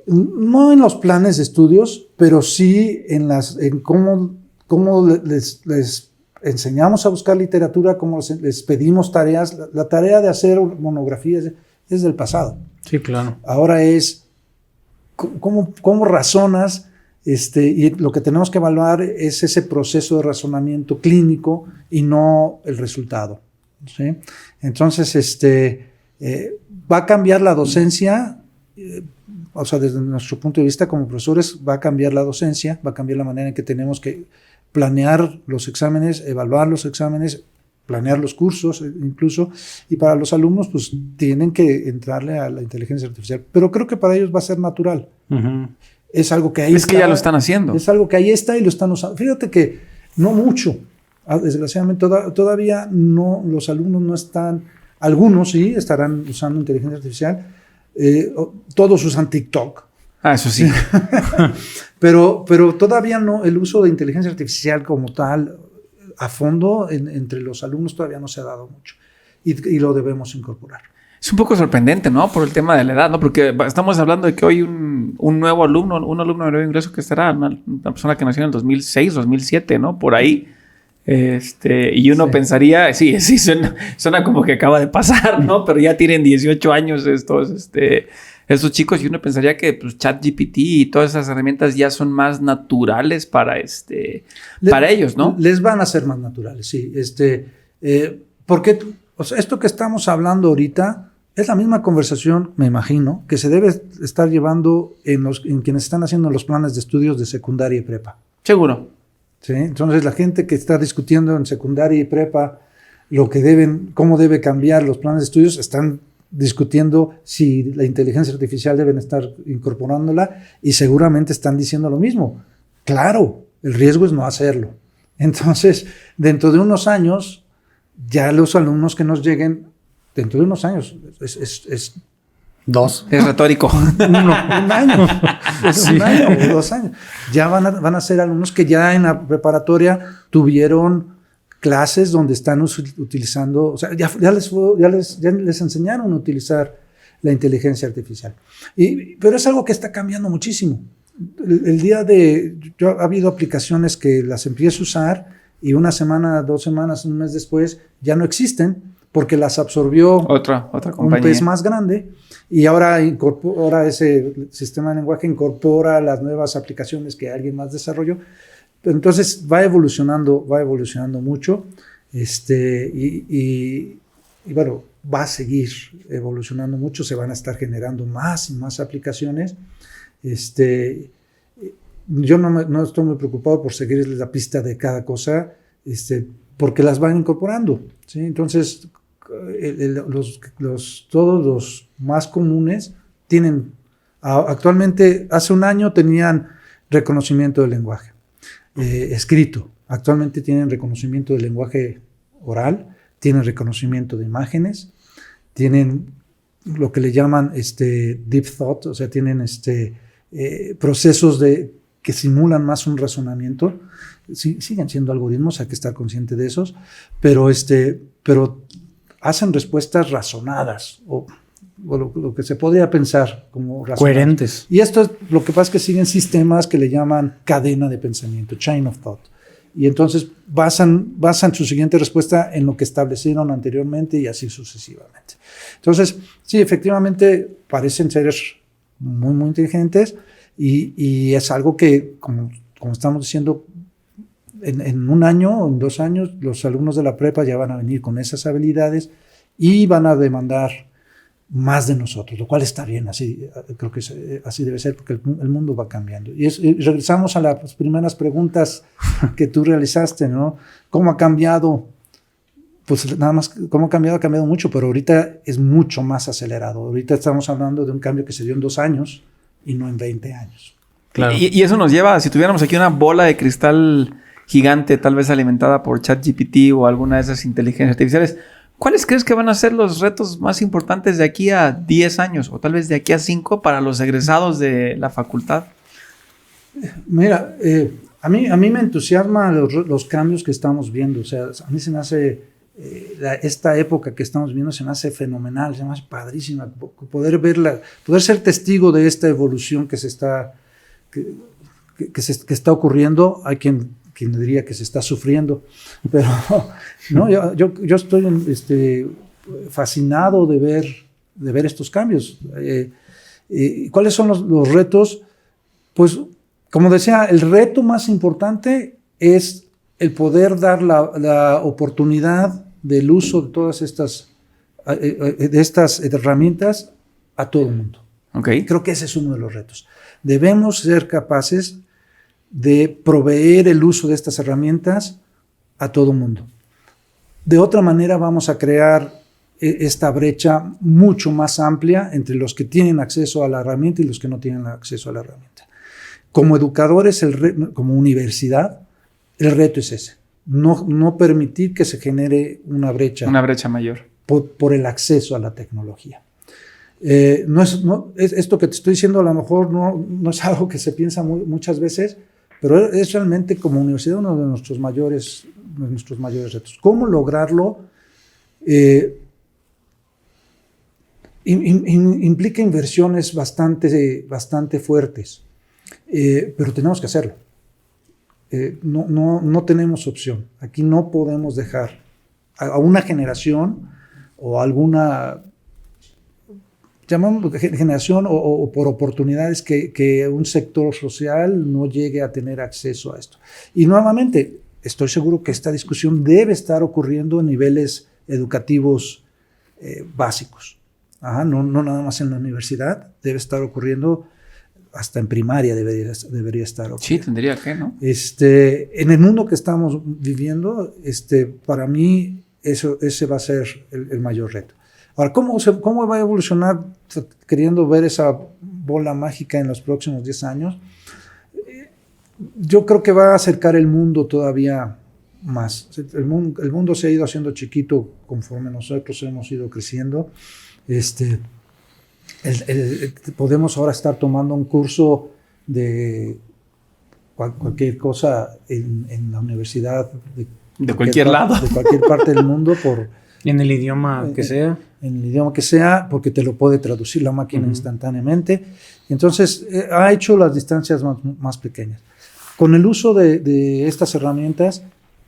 no en los planes de estudios, pero sí en cómo les enseñamos a buscar literatura, cómo les pedimos tareas. La tarea de hacer monografías es del pasado. Sí, claro. Ahora es cómo razonas Y lo que tenemos que evaluar es ese proceso de razonamiento clínico y no el resultado, ¿sí? Entonces, va a cambiar la docencia, o sea, desde nuestro punto de vista como profesores, va a cambiar la docencia, va a cambiar la manera en que tenemos que planear los exámenes, evaluar los exámenes, planear los cursos incluso, y para los alumnos pues tienen que entrarle a la inteligencia artificial, pero creo que para ellos va a ser natural. Uh-huh. Es algo que ahí está. Es que ya lo están haciendo. Es algo que ahí está y lo están usando. Fíjate que no mucho, desgraciadamente todavía no, los alumnos no están, algunos sí estarán usando inteligencia artificial, todos usan TikTok. Eso sí. pero todavía no, el uso de inteligencia artificial como tal, a fondo, entre los alumnos todavía no se ha dado mucho. Y lo debemos incorporar. Es un poco sorprendente, ¿no? Por el tema de la edad, ¿no? Porque estamos hablando de que hoy un nuevo alumno, un alumno de nuevo ingreso que estará, una persona que nació en el 2006, 2007, ¿no? Por ahí. Y uno pensaría, sí, suena como que acaba de pasar, ¿no? Pero ya tienen 18 años estos chicos, y uno pensaría que pues, ChatGPT y todas esas herramientas ya son más naturales para ellos, ¿no? Les van a ser más naturales, sí. Porque o sea, esto que estamos hablando ahorita es la misma conversación, me imagino, que se debe estar llevando en quienes están haciendo los planes de estudios de secundaria y prepa. Seguro. ¿Sí? Entonces, la gente que está discutiendo en secundaria y prepa cómo debe cambiar los planes de estudios, están discutiendo si la inteligencia artificial deben estar incorporándola, y seguramente están diciendo lo mismo. Claro, el riesgo es no hacerlo. Entonces, dentro de unos años, ya los alumnos que nos lleguen, dentro de unos años, es 2. Es retórico. un año. Sí. Un año o 2 años. Ya van a ser alumnos que ya en la preparatoria tuvieron clases donde están utilizando, o sea, ya les enseñaron a utilizar la inteligencia artificial. Pero es algo que está cambiando muchísimo. Ha habido aplicaciones que las empiezo a usar y una semana, 2 semanas, un mes después ya no existen porque las absorbió otra compañía. Un pez más grande, y ahora ese sistema de lenguaje incorpora las nuevas aplicaciones que alguien más desarrolló. Entonces va evolucionando mucho, y bueno, va a seguir evolucionando mucho, se van a estar generando más y más aplicaciones. Yo no estoy muy preocupado por seguirles la pista de cada cosa, porque las van incorporando, ¿sí? Entonces, todos los más comunes tienen, actualmente, hace un año tenían reconocimiento del lenguaje escrito, actualmente tienen reconocimiento del lenguaje oral, tienen reconocimiento de imágenes, tienen lo que le llaman deep thought, o sea, tienen procesos que simulan más un razonamiento. Sí, siguen siendo algoritmos, hay que estar consciente de esos, pero hacen respuestas razonadas, o lo que se podría pensar como razonadas. Coherentes. Y esto es lo que pasa, es que siguen sistemas que le llaman cadena de pensamiento, chain of thought. Y entonces basan su siguiente respuesta en lo que establecieron anteriormente, y así sucesivamente. Entonces, sí, efectivamente parecen ser muy, muy inteligentes, y es algo que, como estamos diciendo, en un año o en 2 años, los alumnos de la prepa ya van a venir con esas habilidades y van a demandar más de nosotros, lo cual está bien, así creo que así debe ser, porque el mundo va cambiando. Y regresamos a las primeras preguntas que tú realizaste, ¿no? ¿Cómo ha cambiado? Pues nada más, ¿cómo ha cambiado mucho, pero ahorita es mucho más acelerado. Ahorita estamos hablando de un cambio que se dio en 2 años y no en 20 años. Claro. Y eso nos lleva, si tuviéramos aquí una bola de cristal gigante, tal vez alimentada por ChatGPT o alguna de esas inteligencias artificiales, ¿cuáles crees que van a ser los retos más importantes de aquí a 10 años o tal vez de aquí a 5 para los egresados de la facultad? Mira, a mí me entusiasman los cambios que estamos viendo. O sea, a mí se me hace, esta época que estamos viendo se me hace fenomenal, se me hace padrísima poder ser testigo de esta evolución que está ocurriendo. Hay quien diría que se está sufriendo, pero no, yo estoy fascinado de ver estos cambios. ¿Cuáles son los retos? Pues como decía, el reto más importante es el poder dar la oportunidad del uso de todas estas herramientas a todo el mundo. Okay. Creo que ese es uno de los retos. Debemos ser capaces de proveer el uso de estas herramientas a todo el mundo. De otra manera vamos a crear esta brecha mucho más amplia entre los que tienen acceso a la herramienta y los que no tienen acceso a la herramienta. Como educadores, como universidad, el reto es ese. No permitir que se genere una brecha. Una brecha mayor. Por el acceso a la tecnología. Esto que te estoy diciendo a lo mejor no es algo que se piensa muchas veces, pero es realmente como universidad uno de nuestros mayores retos. ¿Cómo lograrlo? Implica inversiones bastante fuertes, pero tenemos que hacerlo. No tenemos opción. Aquí no podemos dejar a una generación o alguna generación o por oportunidades que un sector social no llegue a tener acceso a esto. Y nuevamente, estoy seguro que esta discusión debe estar ocurriendo en niveles educativos básicos. No nada más en la universidad, debe estar ocurriendo hasta en primaria debería estar ocurriendo. Sí, tendría que, ¿no? En el mundo que estamos viviendo, para mí ese va a ser el mayor reto. Ahora, ¿cómo va a evolucionar queriendo ver esa bola mágica en los próximos 10 años? Yo creo que va a acercar el mundo todavía más. El mundo se ha ido haciendo chiquito conforme nosotros hemos ido creciendo. Podemos ahora estar tomando un curso de cualquier cosa en la universidad de cualquier lado, de cualquier parte del mundo en el idioma que sea. En el idioma que sea, porque te lo puede traducir la máquina instantáneamente. Entonces, ha hecho las distancias más pequeñas. Con el uso de estas herramientas,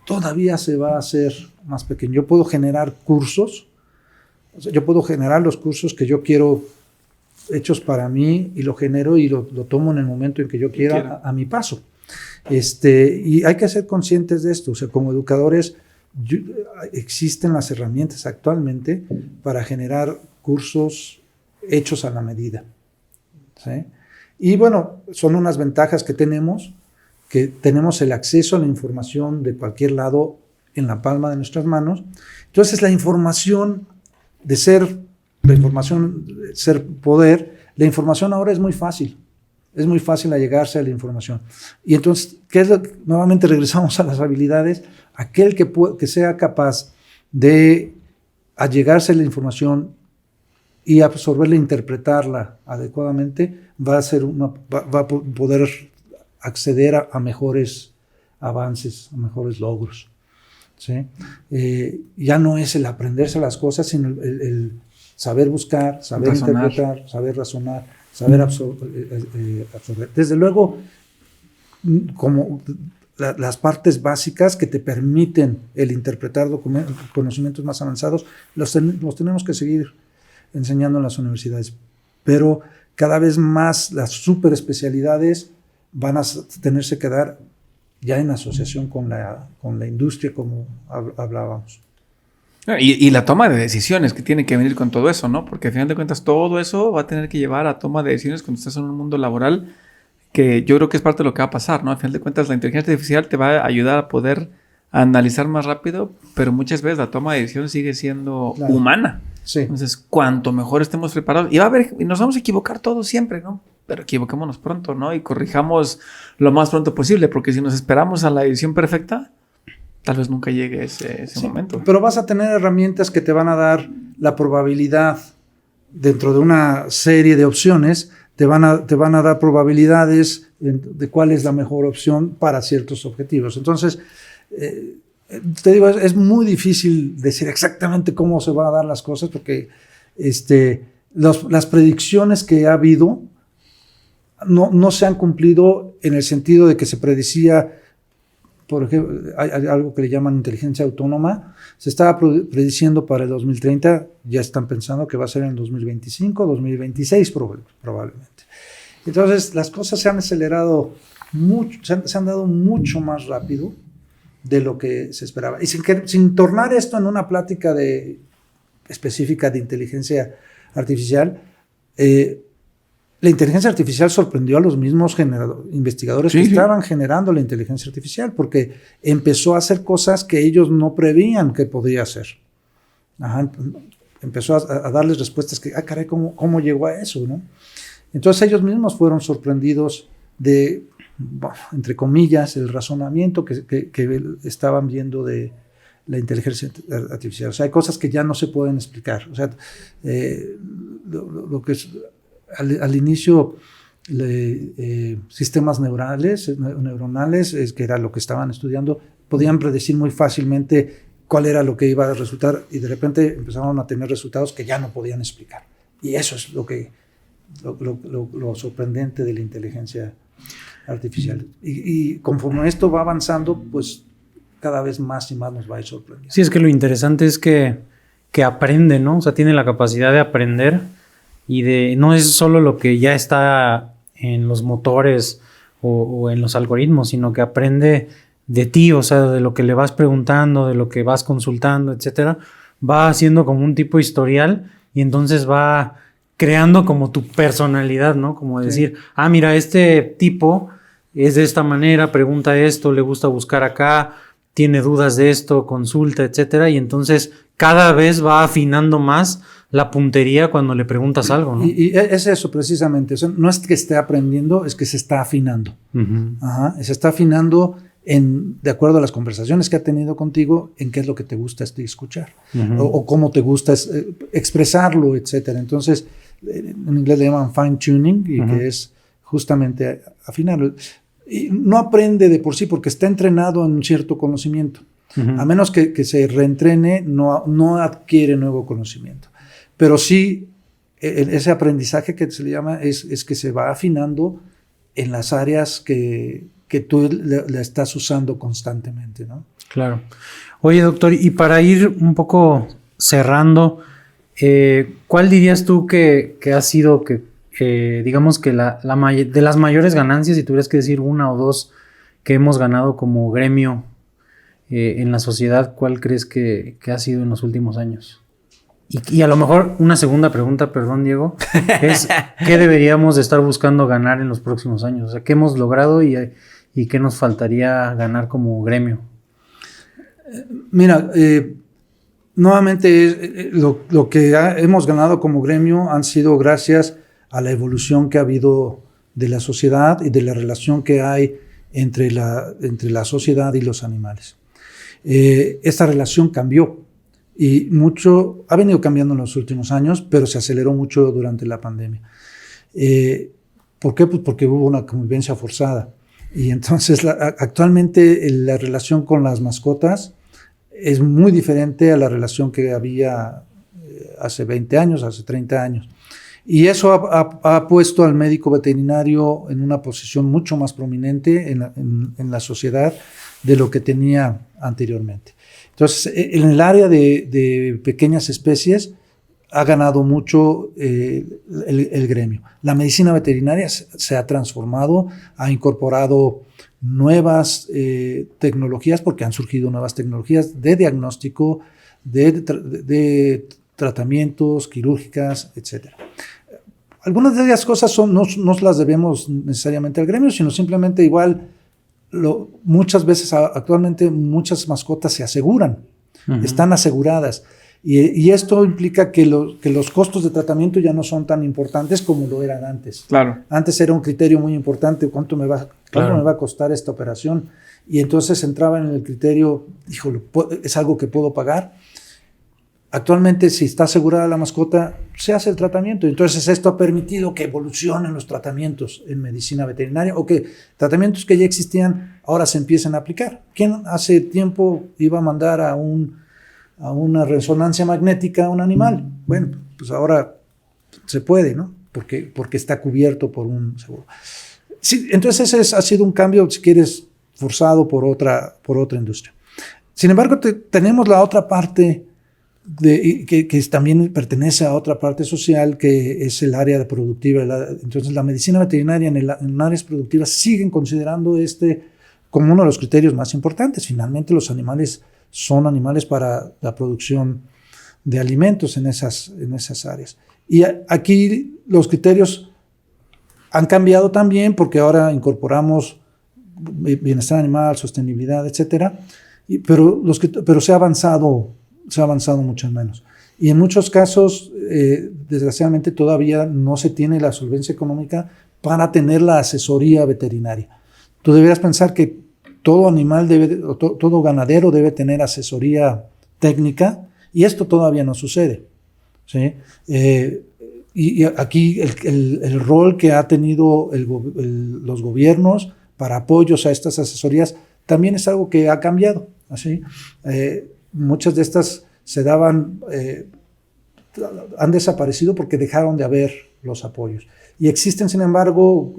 todavía se va a hacer más pequeño. Yo puedo generar cursos, yo puedo generar los cursos que yo quiero hechos para mí y lo genero y lo tomo en el momento en que yo quiera a mi paso. Y hay que ser conscientes de esto. O sea, como educadores, existen las herramientas actualmente para generar cursos hechos a la medida. ¿Sí? Y bueno, son unas ventajas que tenemos el acceso a la información de cualquier lado en la palma de nuestras manos. Entonces la información ser poder, la información ahora es muy fácil. Es muy fácil allegarse a la información. Y entonces, nuevamente regresamos a las habilidades. Aquel que sea capaz de allegarse a la información y absorberla, interpretarla adecuadamente, va a poder acceder a mejores avances, a mejores logros. ¿Sí? Ya no es el aprenderse las cosas, sino el saber buscar, saber interpretar, saber razonar, saber absorber. Desde luego, como las partes básicas que te permiten el interpretar conocimientos más avanzados, los tenemos que seguir enseñando en las universidades. Pero cada vez más las superespecialidades van a tenerse que dar ya en asociación con la industria, como hablábamos. Y la toma de decisiones que tiene que venir con todo eso, ¿no? Porque al final de cuentas todo eso va a tener que llevar a toma de decisiones cuando estás en un mundo laboral, que yo creo que es parte de lo que va a pasar, ¿no? Al final de cuentas la inteligencia artificial te va a ayudar a poder analizar más rápido, pero muchas veces la toma de decisiones sigue siendo humana. Sí. Entonces, cuanto mejor estemos preparados, y nos vamos a equivocar todos siempre, ¿no? Pero equivoquémonos pronto, ¿no? Y corrijamos lo más pronto posible, porque si nos esperamos a la edición perfecta, tal vez nunca llegue ese momento. Pero vas a tener herramientas que te van a dar la probabilidad dentro de una serie de opciones, te van a dar probabilidades de cuál es la mejor opción para ciertos objetivos. Entonces, te digo, es muy difícil decir exactamente cómo se van a dar las cosas, porque las predicciones que ha habido no se han cumplido en el sentido de que se predecía. Por ejemplo, hay algo que le llaman inteligencia autónoma. Se estaba prediciendo para el 2030, ya están pensando que va a ser en el 2025, 2026 probablemente. Entonces, las cosas se han acelerado se han dado mucho más rápido de lo que se esperaba. Y sin tornar esto en una plática específica de inteligencia artificial, la inteligencia artificial sorprendió a los mismos investigadores que estaban generando la inteligencia artificial, porque empezó a hacer cosas que ellos no prevían que podía hacer. Empezó a darles respuestas que, caray, ¿cómo llegó a eso, ¿no? Entonces ellos mismos fueron sorprendidos de, entre comillas, el razonamiento que estaban viendo de la inteligencia artificial. O sea, hay cosas que ya no se pueden explicar. O sea, lo que es al inicio sistemas neuronales, que era lo que estaban estudiando, podían predecir muy fácilmente cuál era lo que iba a resultar, y de repente empezaron a tener resultados que ya no podían explicar. Y eso es lo sorprendente de la inteligencia artificial. Y conforme esto va avanzando, pues cada vez más y más nos va a ir sorprendiendo. Sí, es que lo interesante es que aprende, ¿no? O sea, tiene la capacidad de aprender y no es solo lo que ya está en los motores o en los algoritmos, sino que aprende de ti, o sea, de lo que le vas preguntando, de lo que vas consultando, etcétera. Va haciendo como un tipo historial y entonces va creando como tu personalidad, ¿no? Como decir, mira, este tipo es de esta manera, pregunta esto, le gusta buscar acá, tiene dudas de esto, consulta, etcétera, y entonces cada vez va afinando más la puntería cuando le preguntas algo, ¿no? Y es eso precisamente, o sea, no es que esté aprendiendo, es que se está afinando. Se está afinando de acuerdo a las conversaciones que ha tenido contigo, en qué es lo que te gusta escuchar, o cómo te gusta expresarlo, etcétera. Entonces, en inglés le llaman fine tuning, y que es justamente afinarlo. Y no aprende de por sí porque está entrenado en un cierto conocimiento. A menos que se reentrene, no adquiere nuevo conocimiento. Pero sí, ese aprendizaje que se le llama es que se va afinando en las áreas que tú le estás usando constantemente, ¿no? Claro. Oye, doctor, y para ir un poco cerrando, ¿cuál dirías tú que ha sido, digamos que de las mayores ganancias, si tuvieras que decir una o dos que hemos ganado como gremio en la sociedad, cuál crees que ha sido en los últimos años? Y a lo mejor una segunda pregunta, perdón, Diego, es ¿qué deberíamos de estar buscando ganar en los próximos años? O sea, ¿qué hemos logrado y qué nos faltaría ganar como gremio? Mira, nuevamente lo que hemos ganado como gremio han sido gracias a la evolución que ha habido de la sociedad y de la relación que hay entre la sociedad y los animales. Esta relación cambió. Y ha venido cambiando en los últimos años, pero se aceleró mucho durante la pandemia. ¿Por qué? Pues porque hubo una convivencia forzada. Y entonces actualmente la relación con las mascotas es muy diferente a la relación que había hace 20 años, hace 30 años. Y eso ha puesto al médico veterinario en una posición mucho más prominente en la sociedad de lo que tenía anteriormente. Entonces, en el área de pequeñas especies ha ganado mucho el gremio. La medicina veterinaria se ha transformado, ha incorporado nuevas tecnologías, porque han surgido nuevas tecnologías de diagnóstico, de tratamientos quirúrgicas, etc. Algunas de esas cosas no las debemos necesariamente al gremio, sino simplemente igual. Muchas veces actualmente muchas mascotas se aseguran, están aseguradas, y esto implica que los costos de tratamiento ya no son tan importantes como lo eran antes. Claro. Antes era un criterio muy importante, ¿cuánto me va a costar esta operación? Y entonces entraba en el criterio, híjole, ¿es algo que puedo pagar? Actualmente, si está asegurada la mascota, se hace el tratamiento. Entonces, esto ha permitido que evolucionen los tratamientos en medicina veterinaria, o que tratamientos que ya existían ahora se empiecen a aplicar. ¿Quién hace tiempo iba a mandar a una resonancia magnética a un animal? Bueno, pues ahora se puede, ¿no? Porque está cubierto por un seguro. Sí, entonces, ese ha sido un cambio, si quieres, forzado por otra industria. Sin embargo, tenemos la otra parte que también pertenece a otra parte social que es el área productiva. Entonces la medicina veterinaria en áreas productivas siguen considerando como uno de los criterios más importantes. Finalmente los animales son animales para la producción de alimentos en esas áreas. Y aquí los criterios han cambiado también porque ahora incorporamos bienestar animal, sostenibilidad, etcétera, pero se ha avanzado mucho menos. Y en muchos casos, desgraciadamente, todavía no se tiene la solvencia económica para tener la asesoría veterinaria. Tú deberías pensar que todo animal todo ganadero debe tener asesoría técnica, y esto todavía no sucede, ¿sí? Y aquí el rol que ha tenido los gobiernos para apoyos a estas asesorías también es algo que ha cambiado, ¿sí? Muchas de estas han desaparecido porque dejaron de haber los apoyos. Y existen, sin embargo,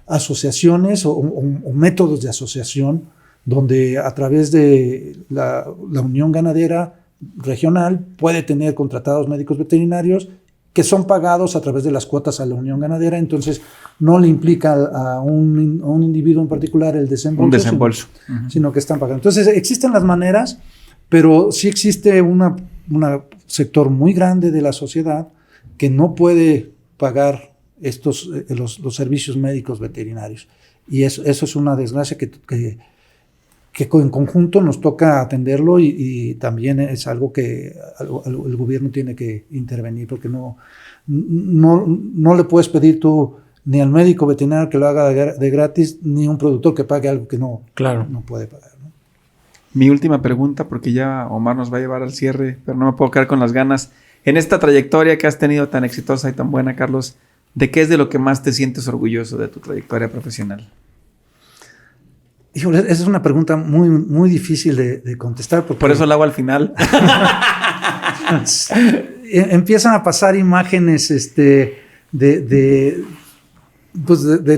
asociaciones o métodos de asociación donde a través de la Unión Ganadera Regional puede tener contratados médicos veterinarios que son pagados a través de las cuotas a la Unión Ganadera, entonces no le implica a un individuo en particular el desembolso. Sino que están pagando. Entonces existen las maneras, pero sí existe un sector muy grande de la sociedad que no puede pagar los servicios médicos veterinarios. Y eso es una desgracia que en conjunto nos toca atenderlo y también es algo que el gobierno tiene que intervenir, porque no le puedes pedir tú ni al médico veterinario que lo haga de gratis, ni a un productor que pague algo que no puede pagar, ¿no? Mi última pregunta, porque ya Omar nos va a llevar al cierre, pero no me puedo quedar con las ganas. En esta trayectoria que has tenido tan exitosa y tan buena, Carlos, ¿de qué es de lo que más te sientes orgulloso de tu trayectoria profesional? Híjole, esa es una pregunta muy, muy difícil de contestar. Por eso la hago al final. Empiezan a pasar imágenes de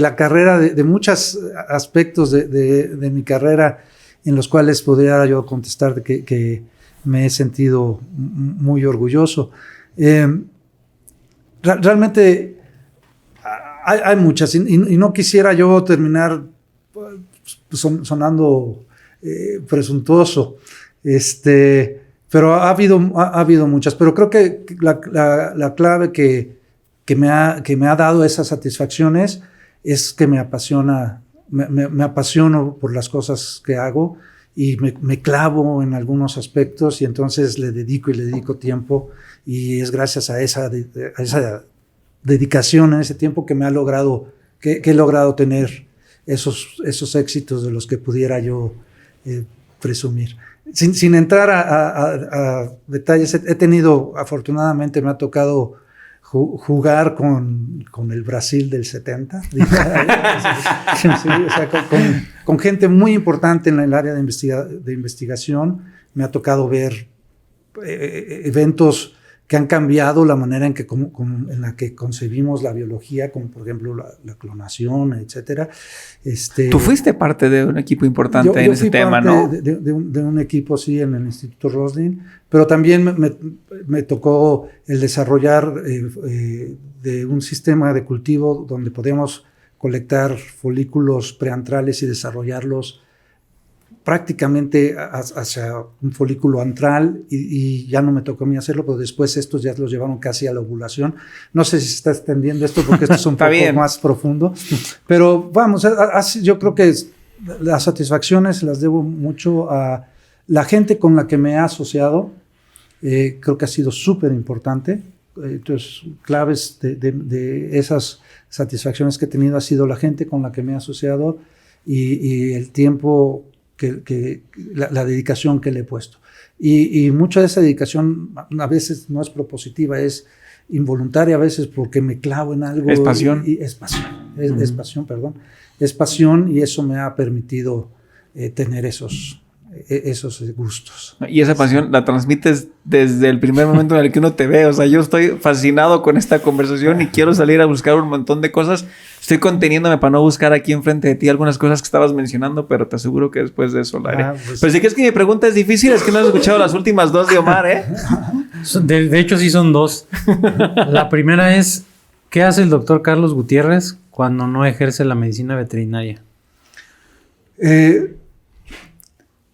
la carrera, de muchos aspectos de mi carrera en los cuales podría yo contestar que me he sentido muy orgulloso. Realmente hay muchas y no quisiera yo terminar sonando presuntuoso, pero ha habido muchas, pero creo que la clave que me ha dado esas satisfacciones es que me apasiono por las cosas que hago y me clavo en algunos aspectos y entonces le dedico tiempo, y es gracias a esa dedicación, a ese tiempo que he logrado tener esos éxitos de los que pudiera yo presumir. Sin entrar a detalles, afortunadamente me ha tocado jugar con el Brasil del 70, sí, o sea, con gente muy importante en el área de investigación. Me ha tocado ver eventos que han cambiado la manera en la que concebimos la biología, como por ejemplo la clonación, etcétera. Tú fuiste parte de un equipo importante en ese tema, ¿no? De un equipo, sí, en el Instituto Roslin, pero también me tocó el desarrollar de un sistema de cultivo donde podemos colectar folículos preantrales y desarrollarlos prácticamente hacia un folículo antral, y ya no me tocó a mí hacerlo, pero después estos ya los llevaron casi a la ovulación. No sé si se está extendiendo esto porque esto es un poco más profundo, pero vamos, yo creo que las satisfacciones las debo mucho a la gente con la que me he asociado. Creo que ha sido súper importante. Entonces, claves de esas satisfacciones que he tenido ha sido la gente con la que me he asociado y el tiempo la dedicación que le he puesto. Y mucha de esa dedicación a veces no es propositiva, es involuntaria a veces porque me clavo en algo. Es pasión. Es pasión, perdón. Es pasión, y eso me ha permitido tener esos esos gustos. Y esa pasión la transmites desde el primer momento en el que uno te ve. O sea, yo estoy fascinado con esta conversación y quiero salir a buscar un montón de cosas. Estoy conteniéndome para no buscar aquí enfrente de ti algunas cosas que estabas mencionando, pero te aseguro que después de eso lo haré. Pues, pero si quieres que mi pregunta es difícil, es que no has escuchado las últimas dos de Omar, ¿eh? De hecho, sí son dos. La primera es, ¿qué hace el doctor Carlos Gutiérrez cuando no ejerce la medicina veterinaria?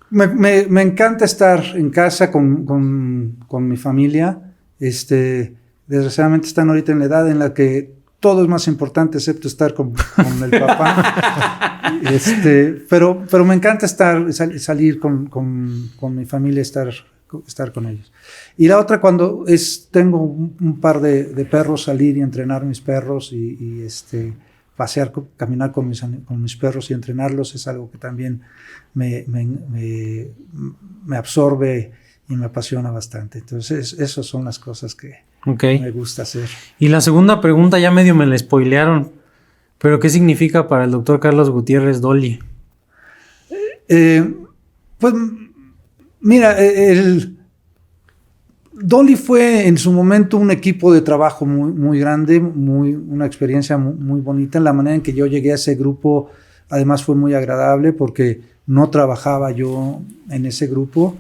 Me encanta estar en casa con mi familia. Desgraciadamente están ahorita en la edad en la que todo es más importante excepto estar con el papá. Pero me encanta salir con mi familia, estar con ellos. Y la otra, cuando tengo un par de perros, salir y entrenar mis perros y pasear, caminar con mis perros y entrenarlos es algo que también me absorbe y me apasiona bastante. Entonces, esas son las cosas que me gusta hacer. Y la segunda pregunta ya medio me la spoilearon, pero ¿qué significa para el doctor Carlos Gutiérrez Dolly? Pues, mira, Dolly fue en su momento un equipo de trabajo muy, muy grande, una experiencia muy bonita. La manera en que yo llegué a ese grupo, además, fue muy agradable porque no trabajaba yo en ese grupo.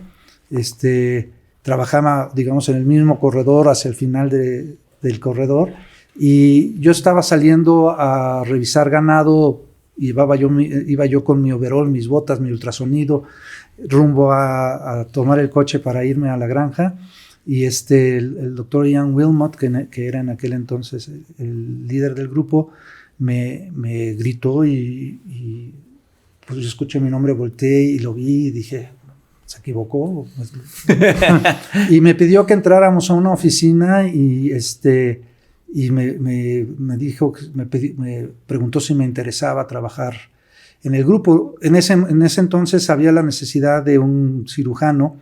Trabajaba, digamos, en el mismo corredor hacia el final del corredor, y yo estaba saliendo a revisar ganado. Iba yo con mi overol, mis botas, mi ultrasonido, rumbo a tomar el coche para irme a la granja. Y el doctor Ian Wilmot, que era en aquel entonces el líder del grupo, me gritó y pues yo escuché mi nombre, volteé y lo vi y dije, ¿se equivocó? Y me pidió que entráramos a una oficina y me dijo, me preguntó si me interesaba trabajar en el grupo. En ese entonces había la necesidad de un cirujano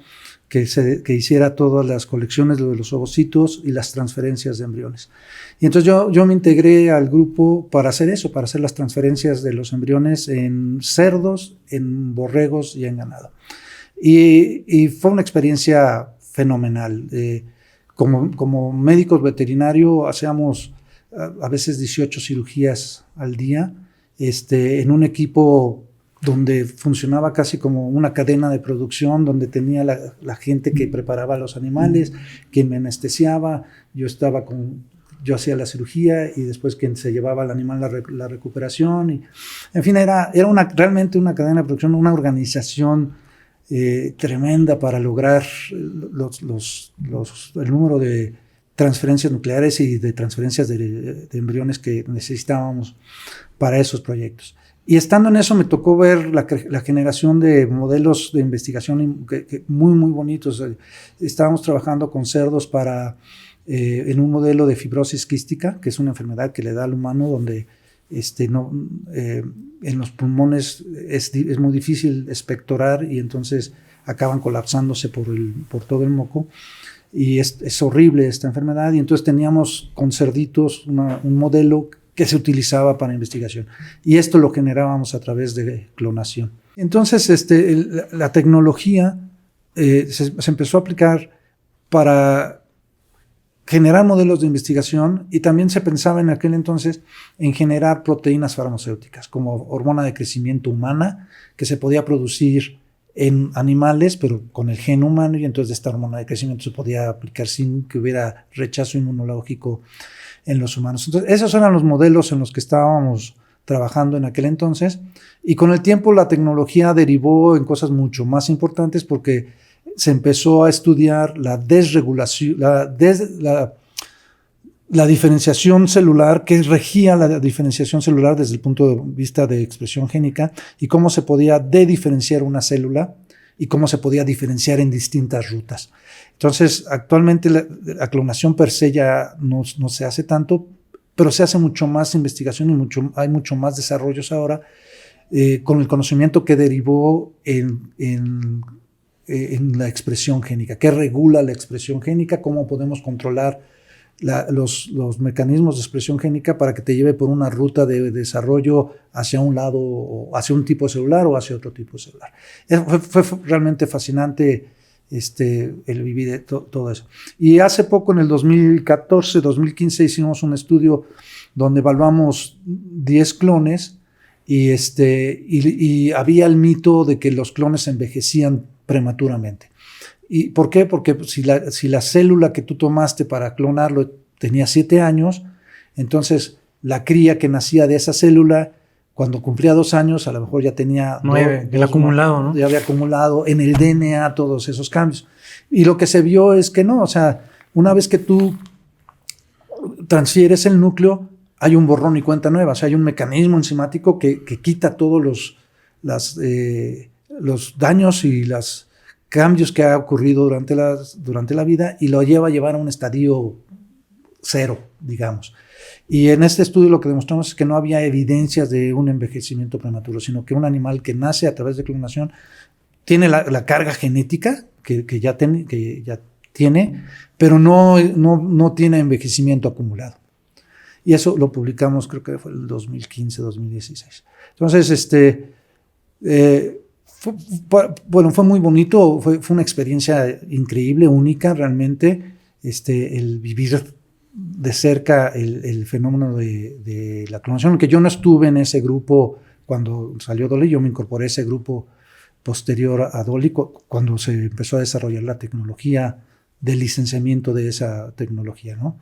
que hiciera todas las colecciones de los ovocitos y las transferencias de embriones. Y entonces yo me integré al grupo para hacer eso, para hacer las transferencias de los embriones en cerdos, en borregos y en ganado. Y fue una experiencia fenomenal. Como médicos veterinarios hacíamos a veces 18 cirugías al día, en un equipo donde funcionaba casi como una cadena de producción, donde tenía la gente que preparaba los animales, quien me anestesiaba, yo hacía la cirugía y después quien se llevaba al animal la recuperación. Y, en fin, era realmente una cadena de producción, una organización tremenda para lograr el número de transferencias nucleares y de transferencias de embriones que necesitábamos para esos proyectos. Y estando en eso me tocó ver la generación de modelos de investigación muy, muy bonitos. Estábamos trabajando con cerdos en un modelo de fibrosis quística, que es una enfermedad que le da al humano donde en los pulmones es muy difícil expectorar y entonces acaban colapsándose por todo el moco. Y es horrible esta enfermedad. Y entonces teníamos con cerditos un modelo que se utilizaba para investigación. Y esto lo generábamos a través de clonación. Entonces la tecnología se empezó a aplicar para generar modelos de investigación, y también se pensaba en aquel entonces en generar proteínas farmacéuticas como hormona de crecimiento humana que se podía producir en animales pero con el gen humano, y entonces esta hormona de crecimiento se podía aplicar sin que hubiera rechazo inmunológico en los humanos. Entonces esos eran los modelos en los que estábamos trabajando en aquel entonces, y con el tiempo la tecnología derivó en cosas mucho más importantes porque se empezó a estudiar la desregulación, la diferenciación celular, que regía la diferenciación celular desde el punto de vista de expresión génica, y cómo se podía dediferenciar una célula y cómo se podía diferenciar en distintas rutas. Entonces, actualmente la clonación per se ya no se hace tanto, pero se hace mucho más investigación y hay mucho más desarrollos ahora con el conocimiento que derivó en la expresión génica, qué regula la expresión génica, cómo podemos controlar los mecanismos de expresión génica para que te lleve por una ruta de desarrollo hacia un lado, o hacia un tipo de celular o hacia otro tipo de celular. Fue realmente fascinante el vivir todo eso. Y hace poco, en el 2014, 2015, hicimos un estudio donde evaluamos 10 clones y había el mito de que los clones envejecían prematuramente. ¿Y por qué? Porque si la célula que tú tomaste para clonarlo tenía 7 años, entonces la cría que nacía de esa célula, cuando cumplía 2 años, a lo mejor ya tenía 9, el acumulado, ¿no? Ya había acumulado en el DNA todos esos cambios. Y lo que se vio es que no, o sea, una vez que tú transfieres el núcleo, hay un borrón y cuenta nueva, o sea, hay un mecanismo enzimático que quita todos los daños y los cambios que ha ocurrido durante la vida y lo lleva a llevar a un estadio cero, digamos. Y en este estudio lo que demostramos es que no había evidencias de un envejecimiento prematuro, sino que un animal que nace a través de clonación tiene la carga genética que ya tiene, pero no tiene envejecimiento acumulado. Y eso lo publicamos, creo que fue el 2015, 2016. Entonces, fue muy bonito, fue una experiencia increíble, única realmente, el vivir de cerca el fenómeno de la clonación, aunque yo no estuve en ese grupo cuando salió Dolly, yo me incorporé a ese grupo posterior a Dolly, cuando se empezó a desarrollar la tecnología del licenciamiento de esa tecnología, ¿no?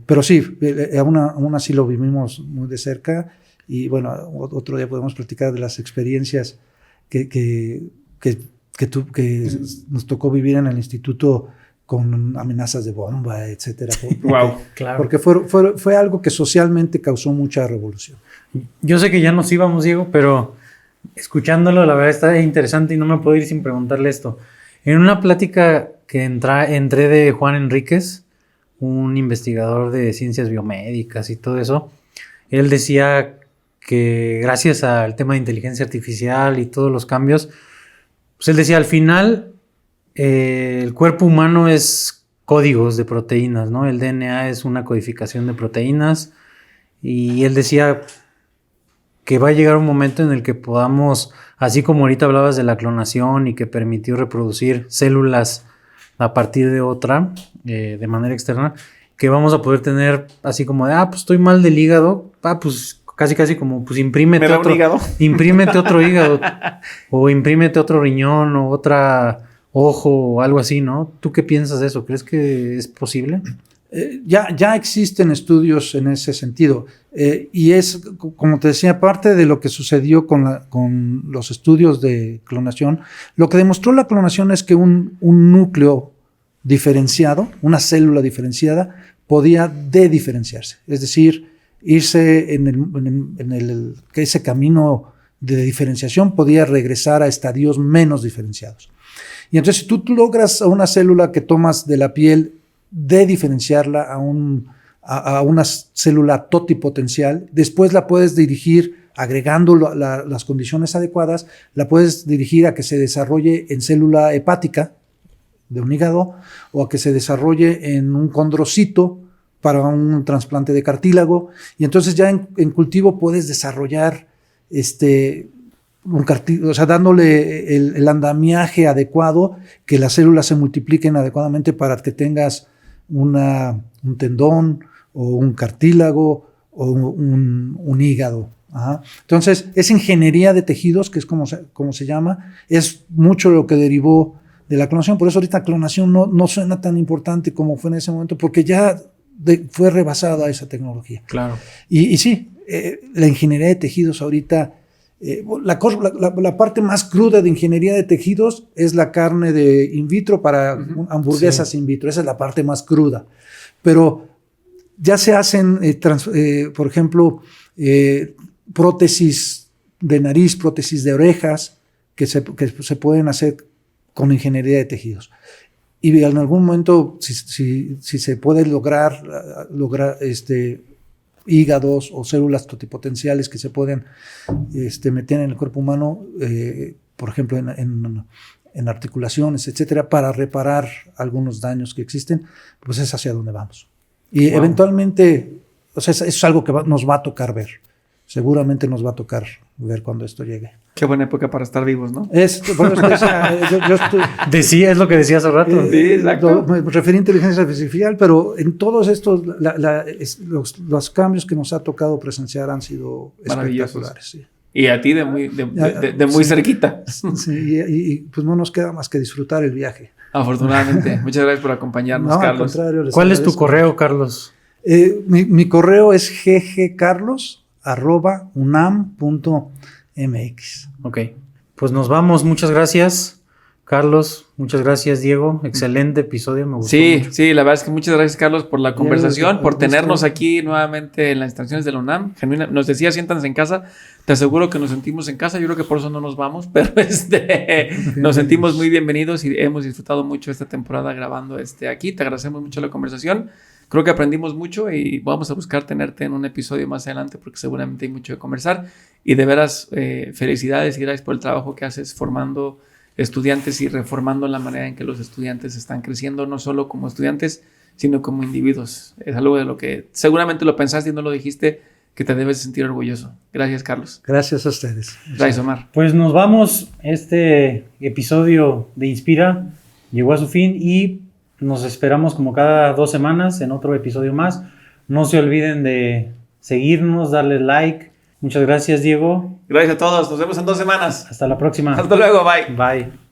Pero sí, aún así lo vivimos muy de cerca y bueno, otro día podemos platicar de las experiencias que nos tocó vivir en el instituto con amenazas de bomba, etcétera. Wow, claro. Porque fue algo que socialmente causó mucha revolución. Yo sé que ya nos íbamos, Diego, pero escuchándolo, la verdad está interesante y no me puedo ir sin preguntarle esto. En una plática que entré de Juan Enríquez, un investigador de ciencias biomédicas y todo eso, él decía que gracias al tema de inteligencia artificial y todos los cambios, pues él decía, al final el cuerpo humano es códigos de proteínas, ¿no? El DNA es una codificación de proteínas y él decía que va a llegar un momento en el que podamos, así como ahorita hablabas de la clonación y que permitió reproducir células a partir de otra, de manera externa, que vamos a poder tener así como de, pues estoy mal del hígado, pues casi como, pues imprímete otro hígado, o imprímete otro riñón, o otra ojo, o algo así, ¿no? ¿Tú qué piensas de eso? ¿Crees que es posible? Ya existen estudios en ese sentido, y es, como te decía, parte de lo que sucedió con los estudios de clonación. Lo que demostró la clonación es que un núcleo diferenciado, una célula diferenciada, podía dediferenciarse, es decir, irse en ese camino de diferenciación podía regresar a estadios menos diferenciados. Y entonces, si tú logras a una célula que tomas de la piel de diferenciarla a una célula totipotencial, después la puedes dirigir, agregando las condiciones adecuadas, la puedes dirigir a que se desarrolle en célula hepática de un hígado, o a que se desarrolle en un condrocito para un trasplante de cartílago, y entonces ya en cultivo puedes desarrollar o sea, dándole el andamiaje adecuado, que las células se multipliquen adecuadamente para que tengas un tendón o un cartílago o un hígado. Ajá. Entonces, es ingeniería de tejidos, que es como se llama, es mucho lo que derivó de la clonación. Por eso ahorita clonación no suena tan importante como fue en ese momento, porque ya fue rebasada esa tecnología. Claro. Y sí, la ingeniería de tejidos ahorita, la parte más cruda de ingeniería de tejidos es la carne de in vitro para hamburguesas in vitro. Esa es la parte más cruda. Pero ya se hacen, por ejemplo, prótesis de nariz, prótesis de orejas, que se pueden hacer con ingeniería de tejidos. Y en algún momento, si se puede lograr hígados o células totipotenciales que se pueden meter en el cuerpo humano, por ejemplo, en articulaciones, etcétera, para reparar algunos daños que existen, pues es hacia donde vamos. Y eventualmente, o sea, eso es algo que nos va a tocar ver. Seguramente nos va a tocar ver cuando esto llegue. Qué buena época para estar vivos, ¿no? Es lo que decía hace rato. Sí, exacto. Me referí a inteligencia artificial, pero en todos estos, los cambios que nos ha tocado presenciar han sido espectaculares. Sí. Y a ti de muy cerquita. Sí, y pues no nos queda más que disfrutar el viaje. Afortunadamente. Muchas gracias por acompañarnos, Carlos. Al contrario, ¿Cuál es tu correo, Carlos? Mi correo es ggcarlos@unam.mx. Ok, pues nos vamos. Muchas gracias, Carlos. Muchas gracias, Diego. Excelente episodio, me gustó mucho. Sí, la verdad es que muchas gracias, Carlos, por la conversación, por tenernos aquí nuevamente en las instalaciones de la UNAM. Nos decía, siéntanse en casa. Te aseguro que nos sentimos en casa. Yo creo que por eso no nos vamos, pero nos sentimos muy bienvenidos y hemos disfrutado mucho esta temporada grabando aquí. Te agradecemos mucho la conversación. Creo que aprendimos mucho y vamos a buscar tenerte en un episodio más adelante porque seguramente hay mucho que conversar. Y de veras, felicidades y gracias por el trabajo que haces formando estudiantes y reformando la manera en que los estudiantes están creciendo, no solo como estudiantes, sino como individuos. Es algo de lo que seguramente lo pensaste y no lo dijiste, que te debes sentir orgulloso. Gracias, Carlos. Gracias a ustedes. Gracias, Omar. Pues nos vamos. Este episodio de Inspira llegó a su fin y nos esperamos como cada 2 semanas en otro episodio más. No se olviden de seguirnos, darle like. Muchas gracias, Diego. Gracias a todos. Nos vemos en 2 semanas. Hasta la próxima. Hasta luego. Bye. Bye.